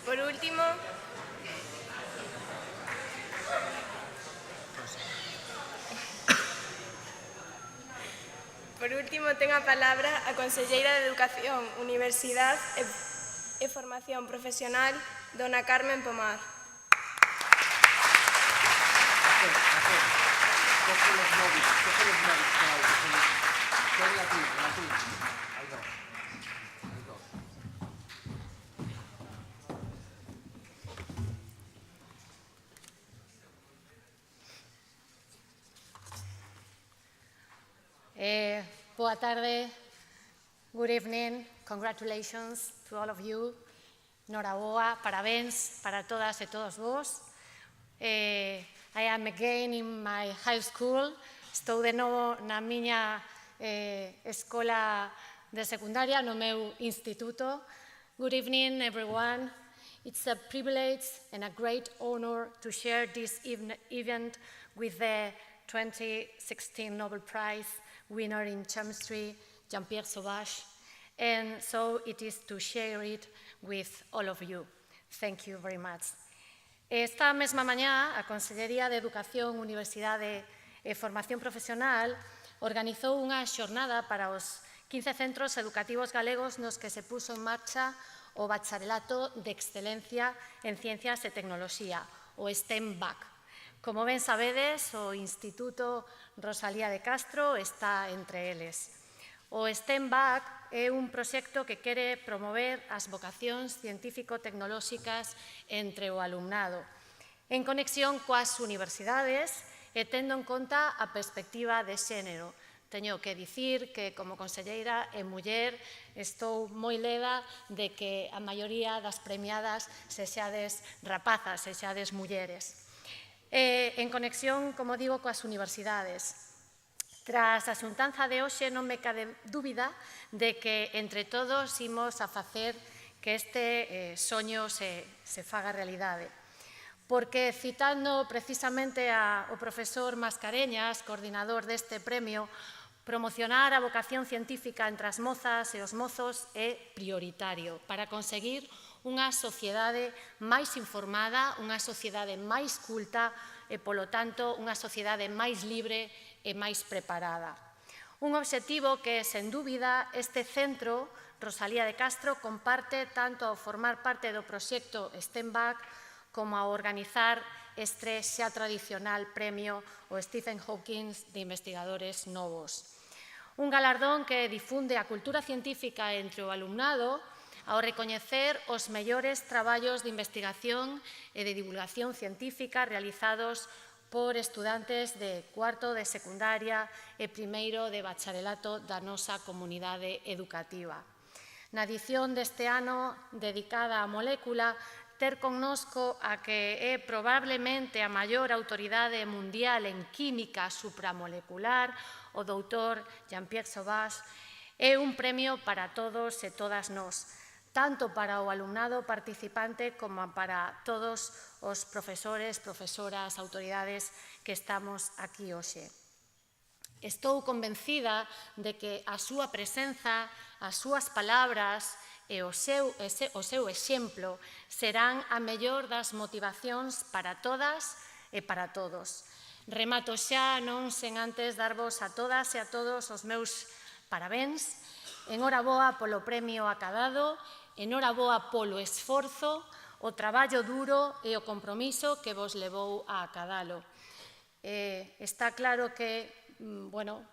Speaker 1: Por último, Por último, ten a palabra a conselleira de Educación, Universidade e Formación Profesional, dona Carmen Pomar.
Speaker 19: Boa tarde, good evening, congratulations to all of you, noraboa, parabéns para todas e todos vos. I am again in my high school, estou de novo na miña escola de secundaria, no meu instituto. Good evening, everyone. It's a privilege and a great honor to share this event with the 2016 Nobel Prize winner in chemistry, Jean-Pierre Sauvage, and so it is to share it with all of you. Thank you very much. Esta mesma mañá, a Consellería de Educación, Universidade e Formación Profesional organizou unha xornada para os 15 centros educativos galegos nos que se puso en marcha o Bacharelato de Excelencia en Ciencias e Tecnoloxía, o STEM-BAC. Como ben sabedes, o Instituto Rosalía de Castro está entre eles. O STEM-BAC é un proxecto que quere promover as vocacións científico-tecnolóxicas entre o alumnado, en conexión coas universidades e tendo en conta a perspectiva de xénero. Teño que dicir que, como conselleira e muller, estou moi leda de que a maioría das premiadas sexades rapazas, sexades mulleres. En conexión, como digo, coas universidades. Tras a xuntanza de hoxe non me cabe dúbida de que entre todos imos a facer que este soño se faga realidade. Porque citando precisamente ao profesor Mascareñas, coordinador deste premio, promocionar a vocación científica entre as mozas e os mozos é prioritario para conseguir unha sociedade máis informada, unha sociedade máis culta e, polo tanto, unha sociedade máis libre e máis preparada. Un obxectivo que, sen dúbida, este centro, Rosalía de Castro, comparte tanto ao formar parte do proxecto STEM-BAC como ao organizar este xa tradicional premio o Stephen Hawking de Investigadores Novos. Un galardón que difunde a cultura científica entre o alumnado ao recoñecer os mellores traballos de investigación e de divulgación científica realizados por estudantes de cuarto de secundaria e primeiro de bacharelato da nosa comunidade educativa. Na edición deste ano dedicada á molécula, ter connosco a que é probablemente a maior autoridade mundial en química supramolecular, o doutor Jean-Pierre Sauvage, é un premio para todos e todas nós, tanto para o alumnado participante como para todos os profesores, profesoras, autoridades que estamos aquí hoxe. Estou convencida de que a súa presenza, as súas palabras e o seu exemplo serán a mellor das motivacións para todas e para todos. Remato xa, non sen antes darvos a todas e a todos os meus parabéns. Enhoraboa polo premio acadado, enhoraboa polo esforzo, o traballo duro e o compromiso que vos levou a acadalo. Está claro que,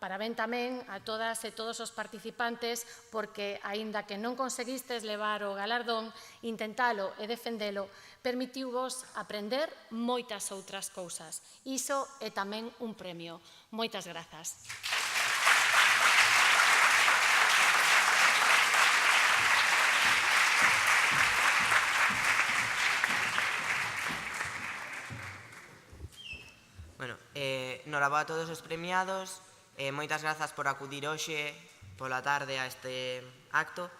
Speaker 19: parabén tamén a todas e todos os participantes porque, aínda que non conseguistes levar o galardón, intentalo e defendelo permitiuvos aprender moitas outras cousas. Iso é tamén un premio. Moitas grazas.
Speaker 2: Noraboa a todos os premiados, moitas grazas por acudir hoxe pola tarde a este acto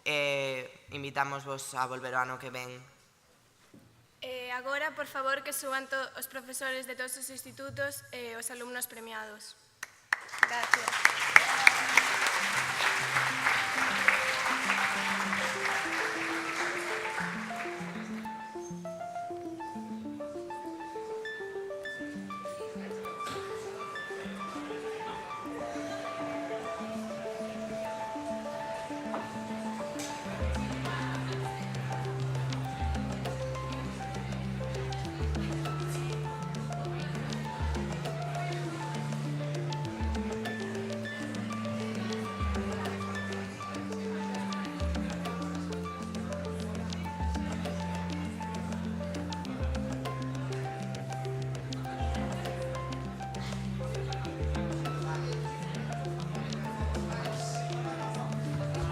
Speaker 2: e invitámosvos a volver o ano que ven.
Speaker 1: Agora, por favor, que suban os profesores de todos os institutos e os alumnos premiados. Gracias.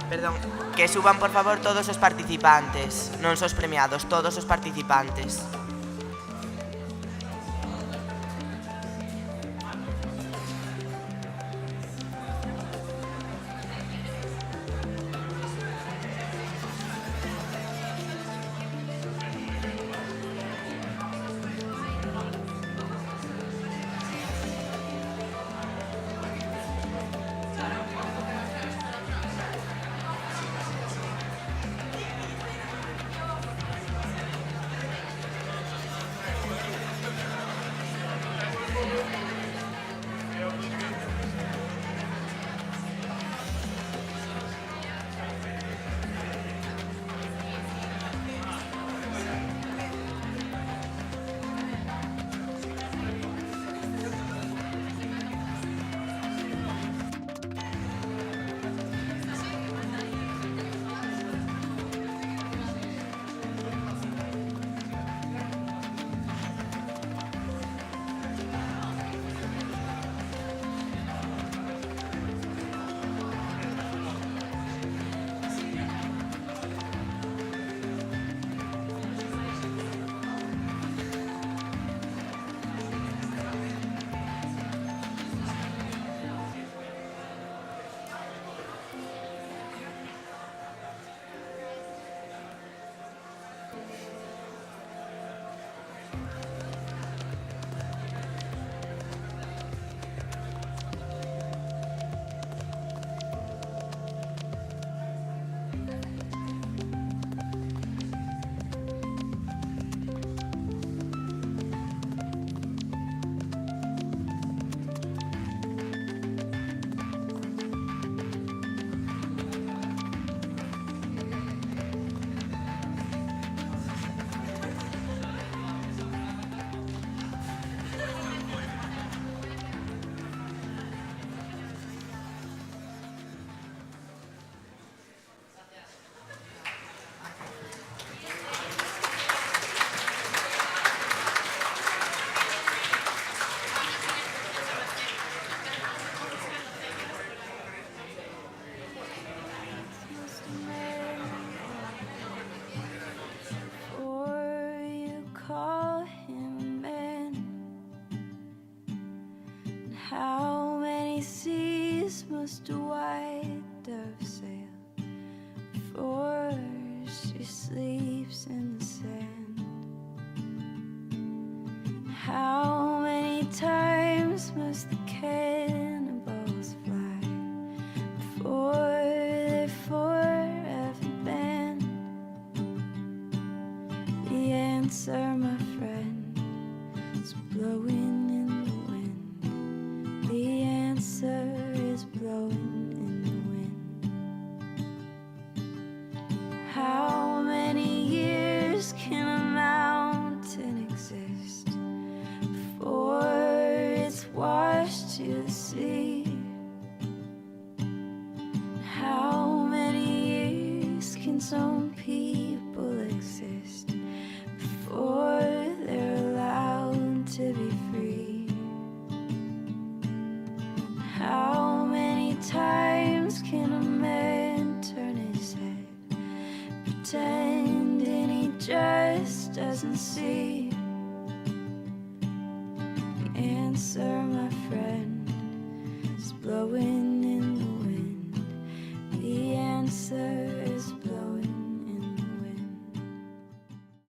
Speaker 2: Perdón, que suban por favor todos os participantes, non só os premiados, todos os participantes.
Speaker 3: How many seas must a white dove sail before she sleeps in the sand? How many times must the cannonballs fly before they're forever banned? The answer, my friend, is blowing. The answer is blowing in the wind. How many years can a mountain exist before it's washed to the sea? How many years can some people exist before they're allowed to be free? How many times can a man turn his head, pretending he just doesn't see? The answer, my friend, is blowing in the wind. The answer is blowing.